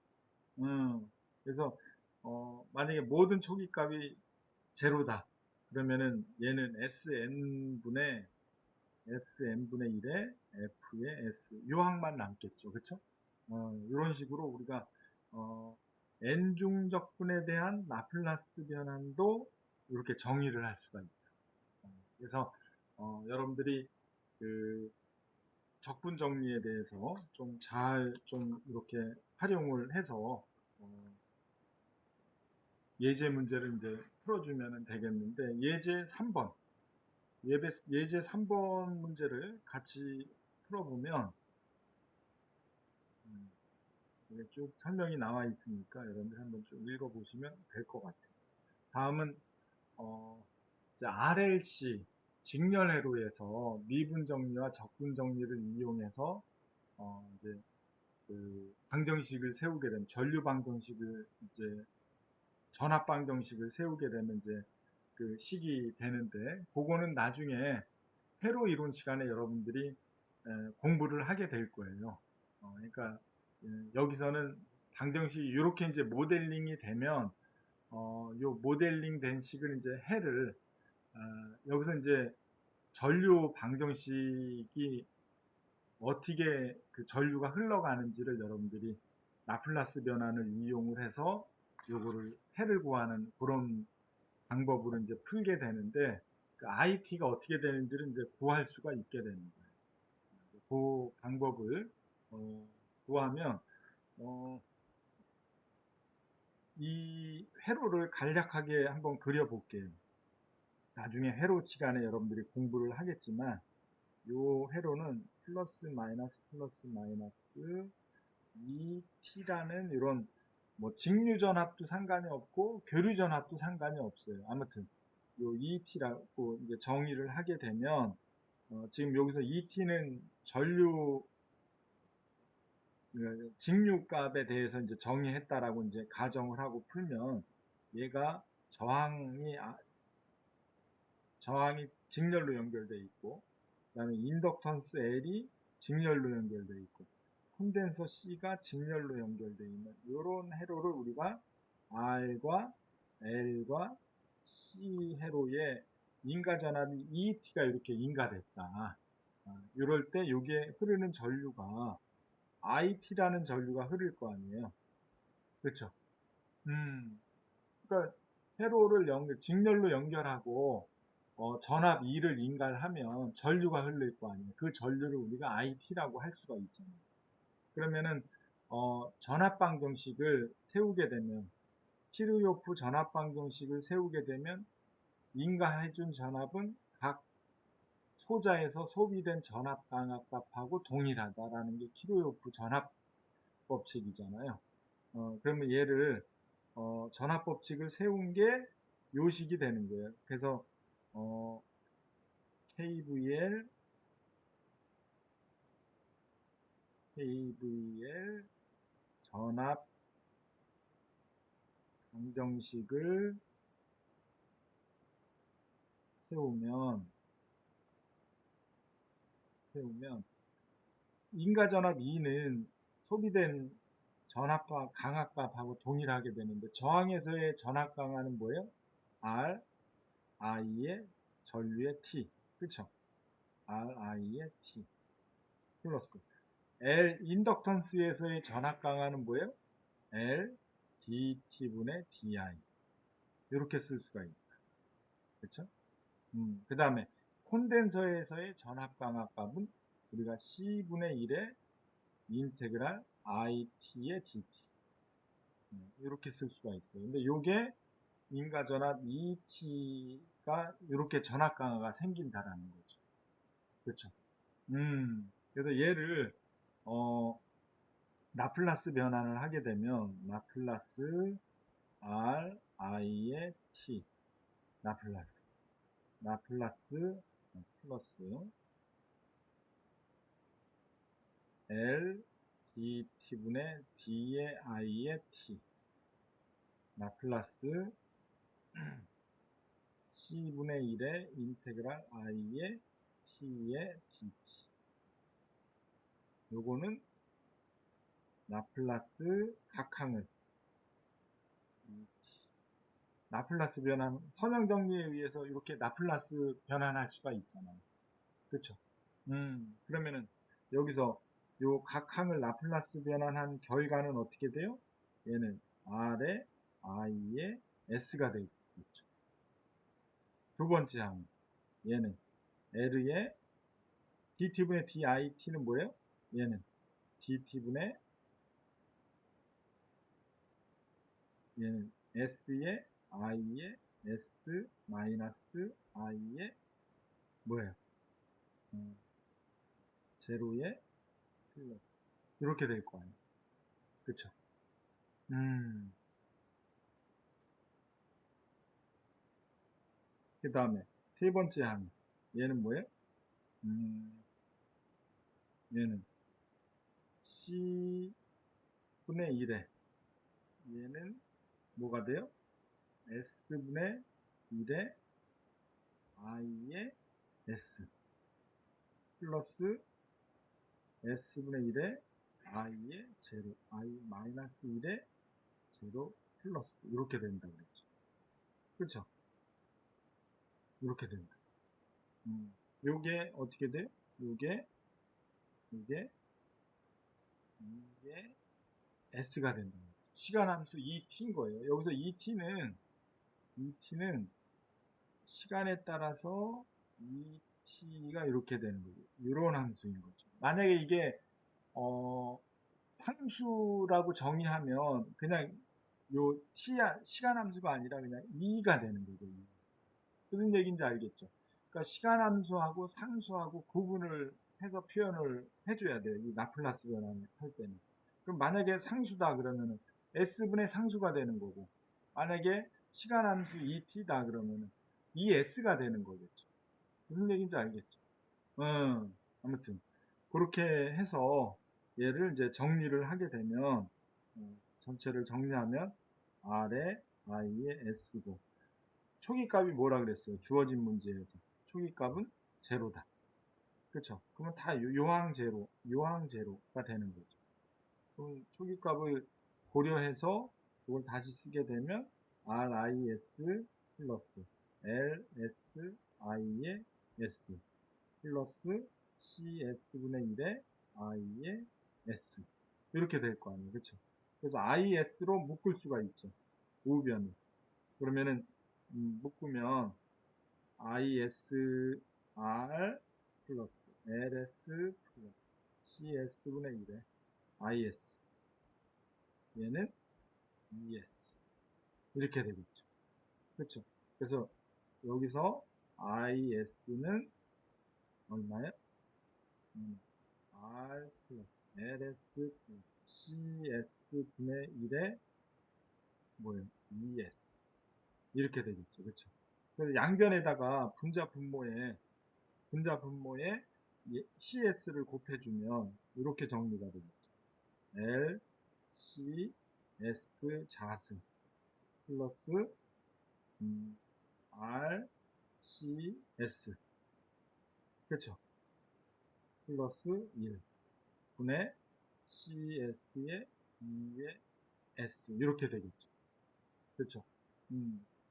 그래서 만약에 모든 초기값이 제로다. 그러면은 얘는 sn분의 1에 f의 s 요 항만 남겠죠. 그렇죠? 이런 식으로 우리가 n중적분에 대한 라플라스 변환도 이렇게 정의를 할 수가 있다. 그래서 여러분들이 그 적분 정리에 대해서 좀 잘 좀 이렇게 활용을 해서 예제 문제를 이제 풀어주면 되겠는데 예제 3번 예제 3번 문제를 같이 풀어보면 이게 쭉 설명이 나와 있으니까 여러분들 한번 좀 읽어보시면 될 것 같아요. 다음은 이제 RLC 직렬회로에서 미분 정리와 적분 정리를 이용해서 이제 그 방정식을 세우게 되면 전류 방정식을 이제 전압 방정식을 세우게 되면 이제 그 식이 되는데 그거는 나중에 회로 이론 시간에 여러분들이 공부를 하게 될 거예요. 그러니까 여기서는 방정식이 이렇게 이제 모델링이 되면 요 모델링 된 식을 이제 해를 여기서 이제 전류 방정식이 어떻게 그 전류가 흘러가는지를 여러분들이 라플라스 변환을 이용을 해서 요거를 해를 구하는 그런 방법으로 이제 풀게 되는데 그 IT가 어떻게 되는지를 이제 구할 수가 있게 되는 거예요. 그 방법을 구하면 어, 이 회로를 간략하게 한번 그려볼게요. 나중에 회로 시간에 여러분들이 공부를 하겠지만 요 회로는 플러스 마이너스 2t라는 이런 뭐 직류전압도 상관이 없고 교류전압도 상관이 없어요. 아무튼 요 2t라고 이제 정의를 하게 되면 지금 여기서 2t는 전류 직류값에 대해서 이제 정의했다라고 이제 가정을 하고 풀면 얘가 저항이 직렬로 연결되어 있고 그다음에 인덕턴스 L이 직렬로 연결되어 있고 콘덴서 C가 직렬로 연결되어 있는 이런 회로를 우리가 R과 L과 C 회로에 인가전압이 ET가 이렇게 인가됐다. 이럴 때 이게 흐르는 전류가 IT라는 전류가 흐를 거 아니에요. 그렇죠? 그러니까 회로를 직렬로 연결하고 전압 E를 인가하면 전류가 흐를 거 아니에요. 그 전류를 우리가 IT라고 할 수가 있잖아요. 그러면은 전압 방정식을 세우게 되면 키르요프 전압 방정식을 세우게 되면 인가해준 전압은 각 소자에서 소비된 전압 강압값하고 동일하다라는 게 키르요프 전압 법칙이잖아요. 그러면 얘를 전압 법칙을 세운 게 요식이 되는 거예요. 그래서 KVL 전압 방정식을 세우면 인가전압 E는 소비된 전압과 강압값하고 동일하게 되는데 저항에서의 전압 강화는 뭐예요? R, I의 전류의 T. 그쵸? R, I의 T. 플러스 L, 인덕턴스에서의 전압 강화는 뭐예요? L, DT분의 DI. 이렇게 쓸 수가 있다. 그쵸? 그 다음에 콘덴서에서의 전압 강화 값은 우리가 C분의 1의 인테그랄 IT의 DT. 이렇게 쓸 수가 있어요. 근데 요게 인가전압 ET가 이렇게 전압 강화가 생긴다라는 거죠. 그렇죠? 그래서 얘를 라플라스 변환을 하게 되면 라플라스 R, I의 T 라플라스 플러스 L DT분의 D의 I의 T 라플라스 C분의 1의 인테그랄 I의 T의 DT 요거는 라플라스 각항을 라플라스 변환 선형 정리에 의해서 이렇게 라플라스 변환할 수가 있잖아요. 그렇죠? 그러면은 여기서 요 각항을 라플라스 변환한 결과는 어떻게 돼요? 얘는 R에 I에 S가 되겠죠. 두 번째 항 얘는 L의 DT분의 DIT는 뭐예요? 얘는 DT분의 얘는 S의 I의 S 마이너스 I의 뭐예요? 제로의 플러스 이렇게 될 거 아니에요. 그쵸? 그 다음에 세 번째 항 얘는 뭐예요? 얘는 C분의 1에 얘는 뭐가 돼요? S분의 1에 I의 S 플러스 S분의 1에 I의 제로 I 마이너스 1에 제로 플러스 이렇게 된다 그랬죠. 그렇죠? 이렇게 된다. 요게 어떻게 돼요? 요게 이게 S가 된다. 시간 함수 ET인 거예요. 여기서 ET는 시간에 따라서 ET가 이렇게 되는 거죠. 이런 함수인 거죠. 만약에 이게 상수라고 정의하면 그냥 요 시간 함수가 아니라 그냥 2가 되는 거죠. 무슨 얘기인지 알겠죠? 그러니까 시간 함수하고 상수하고 구분을 해서 표현을 해줘야 돼요. 이 라플라스 변환을 할 때는. 그럼 만약에 상수다 그러면은 s분의 상수가 되는 거고, 만약에 시간 함수 2t다 그러면은 2s가 되는 거겠죠. 무슨 얘기인지 알겠죠? 아무튼 그렇게 해서 얘를 이제 정리를 하게 되면 전체를 정리하면 R에 I에 S고 초기값이 뭐라 그랬어요? 주어진 문제에서 초기값은 제로다. 그렇죠? 그러면 다 요항 제로가 되는 거죠. 그럼 초기값을 고려해서 이걸 다시 쓰게 되면 RIS 플러스 LSI의 S 플러스 CS분의 1의 I의 S 이렇게 될 거 아니에요. 그렇죠? 그래서 IS로 묶을 수가 있죠. 우변을. 그러면은 묶으면 ISR 플러스 LS 플러스 CS분의 1의 IS 얘는 ES 이렇게 되겠죠. 그렇죠? 그래서 여기서 IS는 얼마예요? R 플러스 LS 플러스 CS분의 1의 뭐예요? ES 이렇게 되겠죠. 그렇죠? 그래서 양변에다가 분자 분모에 CS를 곱해주면 이렇게 정리가 되겠죠. L, C, S 자승 플러스 R, C, S 그렇죠? 플러스 1 분의 CS의 2의 S 이렇게 되겠죠. 그렇죠?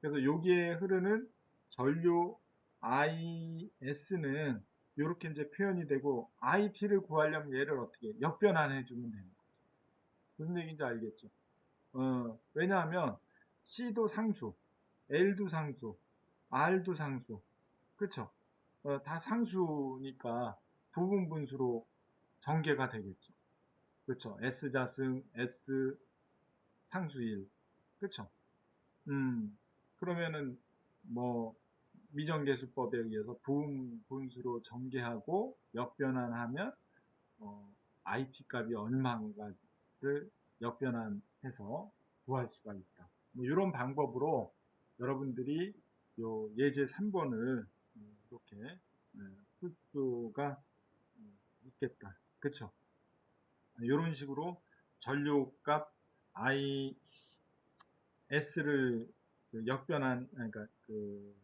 그래서 여기에 흐르는 전류 IS는 이렇게 이제 표현이 되고 IT를 구하려면 얘를 어떻게 역변환해 주면 되는 거죠. 무슨 얘기인지 알겠죠? 왜냐하면 C도 상수, L도 상수, R도 상수, 그쵸? 다 상수니까 부분 분수로 전개가 되겠죠. 그쵸? S자승, S 상수 1, 그쵸? 그러면은 뭐 미정계수법에 의해서 부분 분수로 전개하고 역변환하면 IT 값이 얼마인가를 역변환해서 구할 수가 있다. 뭐 이런 방법으로 여러분들이 요 예제 3번을 이렇게 풀 수가 있겠다. 그쵸? 이런 식으로 전류값 IS를 그러니까 그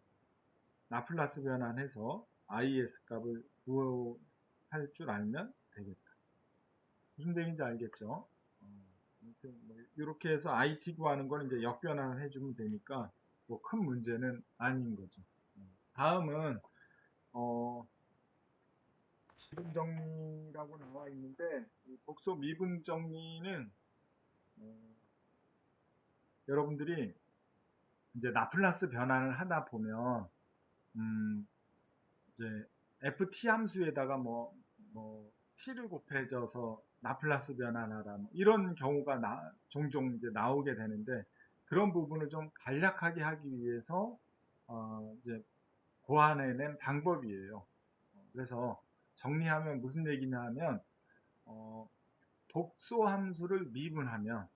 라플라스 변환해서 IS 값을 구할 줄 알면 되겠다. 무슨 얘기인지 알겠죠? 뭐 이렇게 해서 IT 구하는 건 이제 역변환을 해주면 되니까 뭐 큰 문제는 아닌 거죠. 다음은 미분 정리라고 나와 있는데 복소 미분 정리는 여러분들이 이제 라플라스 변환을 하다 보면 이제 FT 함수에다가 뭐 t를 곱해져서 라플라스 변환하라 뭐 이런 경우가 종종 이제 나오게 되는데 그런 부분을 좀 간략하게 하기 위해서 이제 고안해낸 방법이에요. 그래서 정리하면 무슨 얘기냐 하면 복소 함수를 미분하면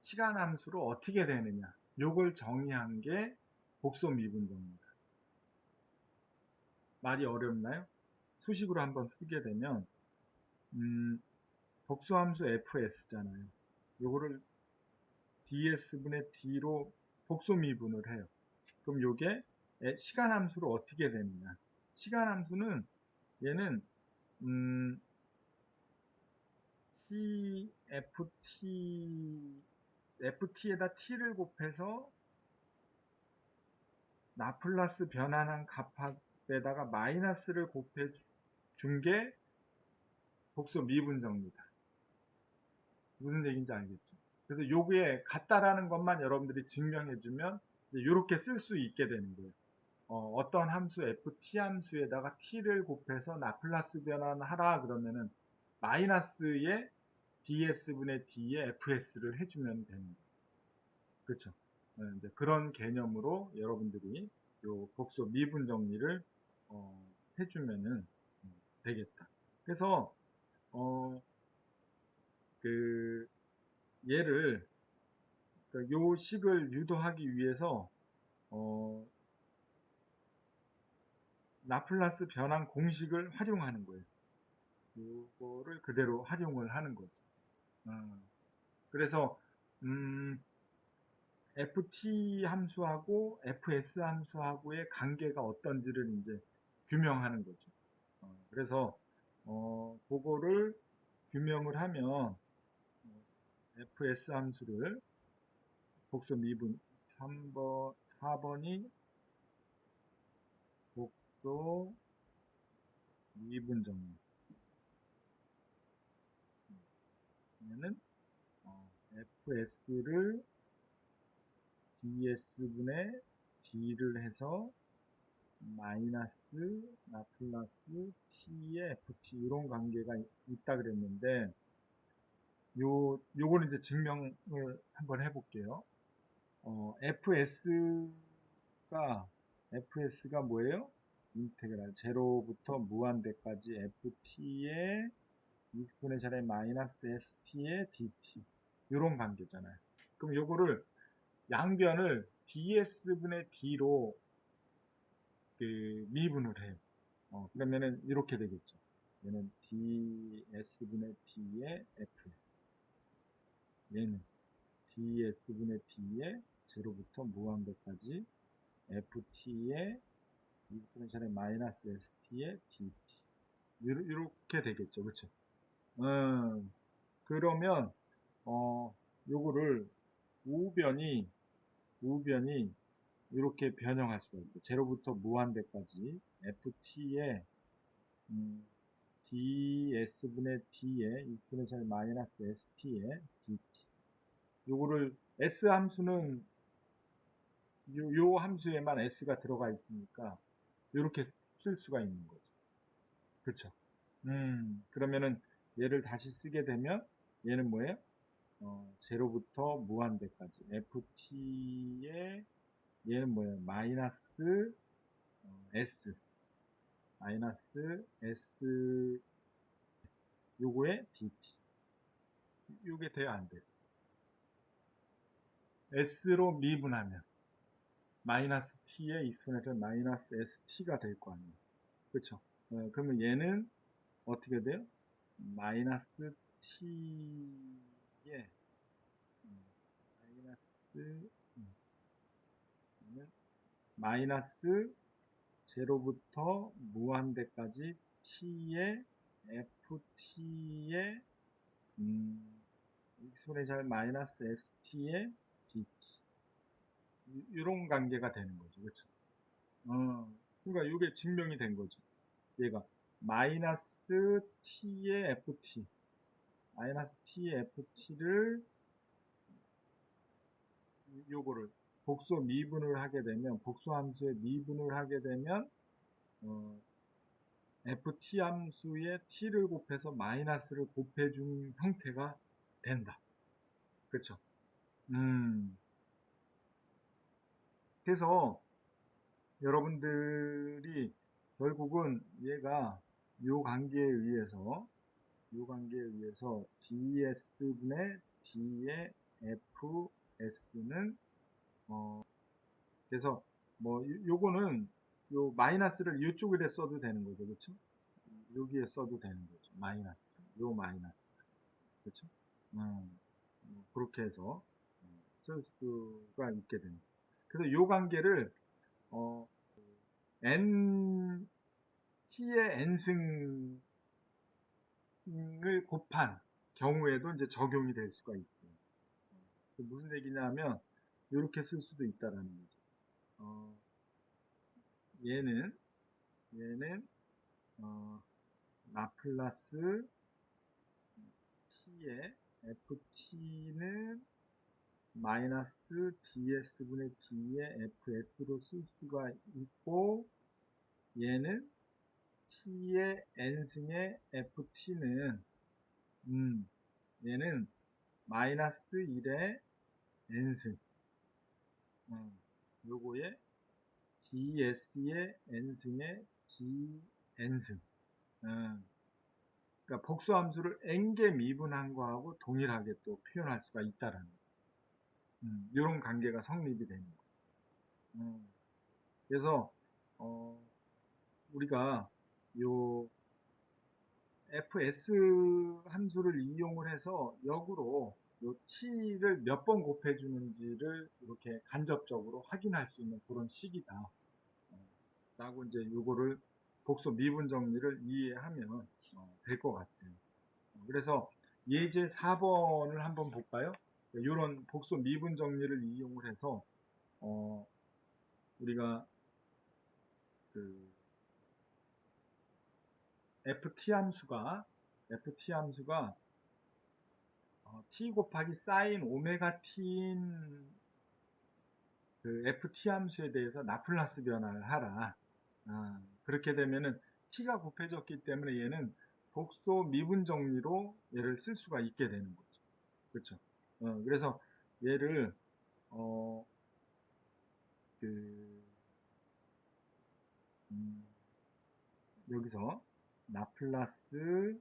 시간 함수로 어떻게 되느냐 요걸 정의한 게 복소 미분 정리입니다. 말이 어렵나요? 수식으로 한번 쓰게 되면 복수함수 fs잖아요. 요거를 ds분의 d로 복수 미분을 해요. 그럼 요게 시간함수로 어떻게 되느냐? 시간함수는 얘는 ft에다 t를 곱해서 라플라스 변환한 값에다가 마이너스를 곱해 준 게 복수 미분정리다. 무슨 얘기인지 알겠죠? 그래서 요게 같다라는 것만 여러분들이 증명해주면 이렇게 쓸 수 있게 되는 거예요. 어떤 함수 ft 함수에다가 t를 곱해서 라플라스 변환하라 그러면은 마이너스에 ds분의 d에 fs를 해주면 되는 거예요. 그렇죠? 이제 그런 개념으로 여러분들이 요 복소 미분 정리를 해주면은 되겠다. 그래서 그 얘를 요 식을 유도하기 위해서 라플라스 변환 공식을 활용하는 거예요. 이거를 그대로 활용을 하는 거죠. 그래서 ft 함수하고 fs 함수하고의 관계가 어떤지를 이제 규명하는 거죠. 그래서 그거를 규명을 하면 fs 함수를 복소 미분 3번, 4번이 복소 미분 정리. 그러면은 fs를 ds분의 d를 해서 마이너스 라플라스 t의 ft 이런 관계가 있다 그랬는데 요거는 이제 증명을 한번 해볼게요. fs가 뭐예요? 인테그랄 제로부터 무한대까지 ft의 exponential의 마이너스 st의 dt 이런 관계잖아요. 그럼 요거를 양변을 ds분의 d로 그 미분을 해요. 그러면은 이렇게 되겠죠. 얘는 ds분의 d의 f, 얘는 ds분의 d의 제로부터 무한대까지 ft의 exponential의 마이너스 st의 dt 이렇게 되겠죠. 그렇죠? 그러면 요거를 우변이 이렇게 변형할 수가 있고 제로부터 무한대까지 ft의 ds분의 d의 exponential 마이너스 st의 dt 요거를 s 함수는 요 함수에만 s가 들어가 있으니까 이렇게 쓸 수가 있는 거죠. 그렇죠? 그러면은 얘를 다시 쓰게 되면 얘는 뭐예요? 제로부터 무한대까지 ft의 얘는 뭐예요? 마이너스 s 요거의 dt 요게 돼야 안 돼요. s로 미분하면 마이너스 t의 익스포넨셜 마이너스 st가 될 거 아니에요. 그렇죠? 그러면 얘는 어떻게 돼요? 마이너스 t의 마이너스 제로부터 무한대까지 t의 ft의 익스포넨셜 마이너스 st의 dt 이런 관계가 되는 거죠. 그렇죠? 그러니까 이게 증명이 된 거죠. 얘가 마이너스 t의 ft 마이너스 t의 ft를 요거를 복소 미분을 하게 되면 복소 함수의 미분을 하게 되면 ft 함수의 t를 곱해서 마이너스를 곱해준 형태가 된다. 그렇죠? 그래서 여러분들이 결국은 얘가 요 관계에 의해서 ds분의 d의 fs는 그래서 뭐 요거는 요 마이너스를 이쪽에 써도 되는 거죠. 그렇죠? 여기에 써도 되는 거죠. 마이너스. 요 마이너스. 그렇죠? 그렇게 해서 쓸 수가 있게 됩니다. 그래서 요 관계를 n t의 n승을 곱한 경우에도 이제 적용이 될 수가 있고 무슨 얘기냐면 이렇게 쓸 수도 있다라는 거죠. 얘는 라플라스 t의 ft는 마이너스 ds분의 d의 fs로 쓸 수가 있고 얘는 t의 n승의 ft는 얘는 마이너스 1의 n승, 요거에 ds의 n승의 dn승. 그러니까 복수함수를 n개 미분한 거하고 동일하게 또 표현할 수가 있다라는 이런 관계가 성립이 됩니다. 그래서 우리가 요 fs 함수를 이용을 해서 역으로 요 t를 몇 번 곱해주는지를 이렇게 간접적으로 확인할 수 있는 그런 식이다. 라고 이제 요거를 복수 미분 정리를 이해하면 될 것 같아요. 그래서 예제 4번을 한번 볼까요? 이런 복수 미분 정리를 이용을 해서 우리가 그 ft 함수가 t 곱하기 사인 오메가 t인 그 ft 함수에 대해서 라플라스 변화를 하라. 그렇게 되면은 t가 곱해졌기 때문에 얘는 복소 미분 정리로 얘를 쓸 수가 있게 되는 거죠. 그렇죠? 그래서 얘를 여기서 라플라스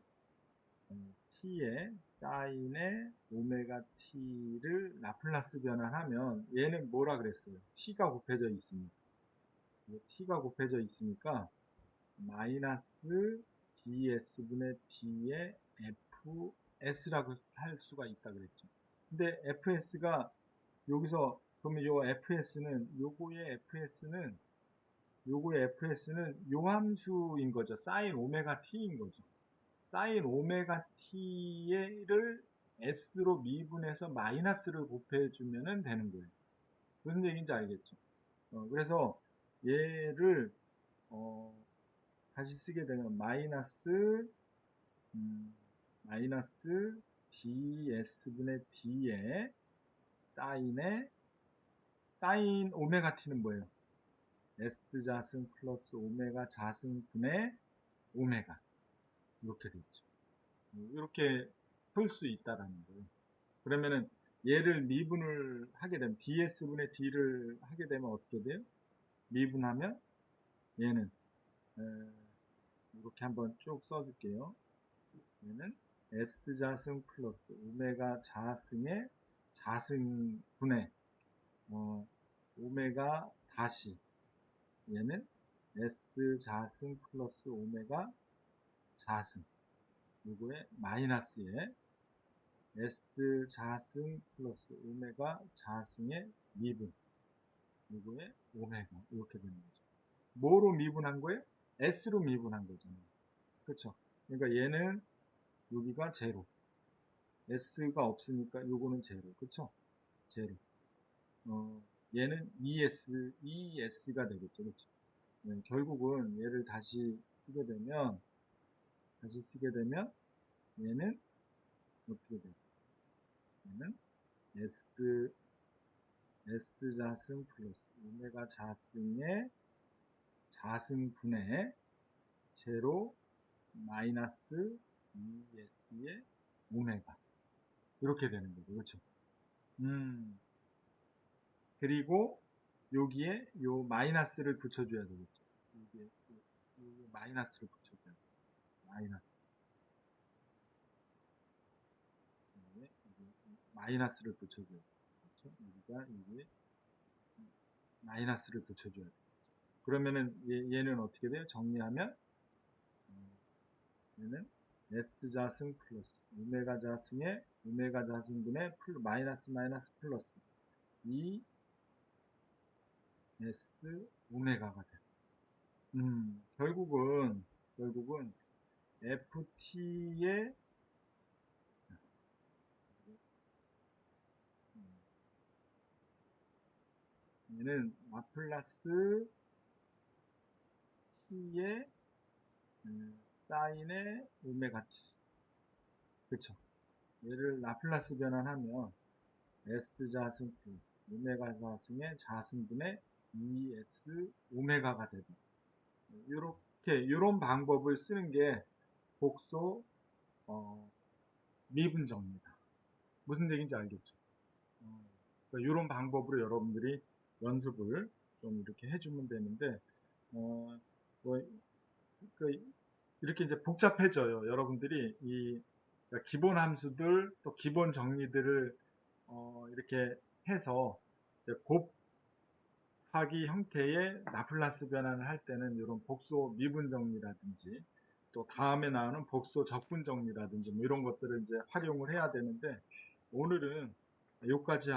t의 사인의 오메가 t를 라플라스 변환하면 얘는 뭐라 그랬어요? t가 곱해져 있으니까 마이너스 ds분의 d의 fs라고 할 수가 있다 그랬죠. 근데 fs가 여기서 그러면 요거의 fs는 요 함수인 거죠. 사인 오메가 t인 거죠. 사인 오메가 t를 s로 미분해서 마이너스를 곱해주면 되는 거예요. 무슨 얘기인지 알겠죠? 그래서 얘를 다시 쓰게 되면 마이너스 ds분의 d의 사인 오메가 t는 뭐예요? s자승 플러스 오메가 자승분의 오메가 이렇게 되죠. 이렇게 풀 수 있다라는 거예요. 그러면은 얘를 미분을 하게 되면 ds분의 d를 하게 되면 어떻게 돼요? 미분하면 얘는 이렇게 한번 쭉 써줄게요. 얘는 s자승 플러스 오메가 자승의 자승분의 오메가 다시 얘는 s자승 플러스 오메가 자승 요거에 마이너스에 s자승 플러스 오메가 자승의 미분 요거에 오메가 이렇게 되는 거죠. 뭐로 미분한 거예요? s로 미분한 거잖아요. 그렇죠? 그러니까 얘는 여기가 제로 s가 없으니까 요거는 제로 그렇죠? 제로 얘는 ES가 되겠죠. 그렇죠? 결국은 얘를 다시 쓰게 되면 얘는 어떻게 돼요? 얘는 S자승 플러스 오메가 자승의 자승분의 제로 마이너스 ES의 오메가 이렇게 되는 거죠. 그렇죠? 그리고 여기에 요 마이너스를 붙여줘야 되겠죠. 여기에 마이너스를 붙여줘야 돼요. 마이너스를 붙여줘야 돼요. 그렇죠? 여기가 이게 마이너스를 붙여줘야 돼요. 그러면은 얘는 어떻게 돼요? 정리하면 얘는 S자승 플러스 오메가 자승의 오메가 자승분의 마이너스 플러스 이 S 오메가가 돼요. 결국은 FT의 얘는 라플라스 T의 사인의 오메가 T 그쵸? 얘를 라플라스 변환하면 S자승 플러스 오메가 자승의 자승분의 ES 오메가가 되죠. 이런 방법을 쓰는 게 복소 미분 정리다. 무슨 얘기인지 알겠죠? 이런 방법으로 여러분들이 연습을 좀 이렇게 해주면 되는데, 어, 뭐, 그, 이렇게 이제 복잡해져요. 여러분들이 그러니까 기본 함수들 또 기본 정리들을 이렇게 해서 이제 곱하기 형태의 라플라스 변환을 할 때는 이런 복소 미분 정리라든지 또 다음에 나오는 복소 적분 정리라든지 뭐 이런 것들을 이제 활용을 해야 되는데 오늘은 여기까지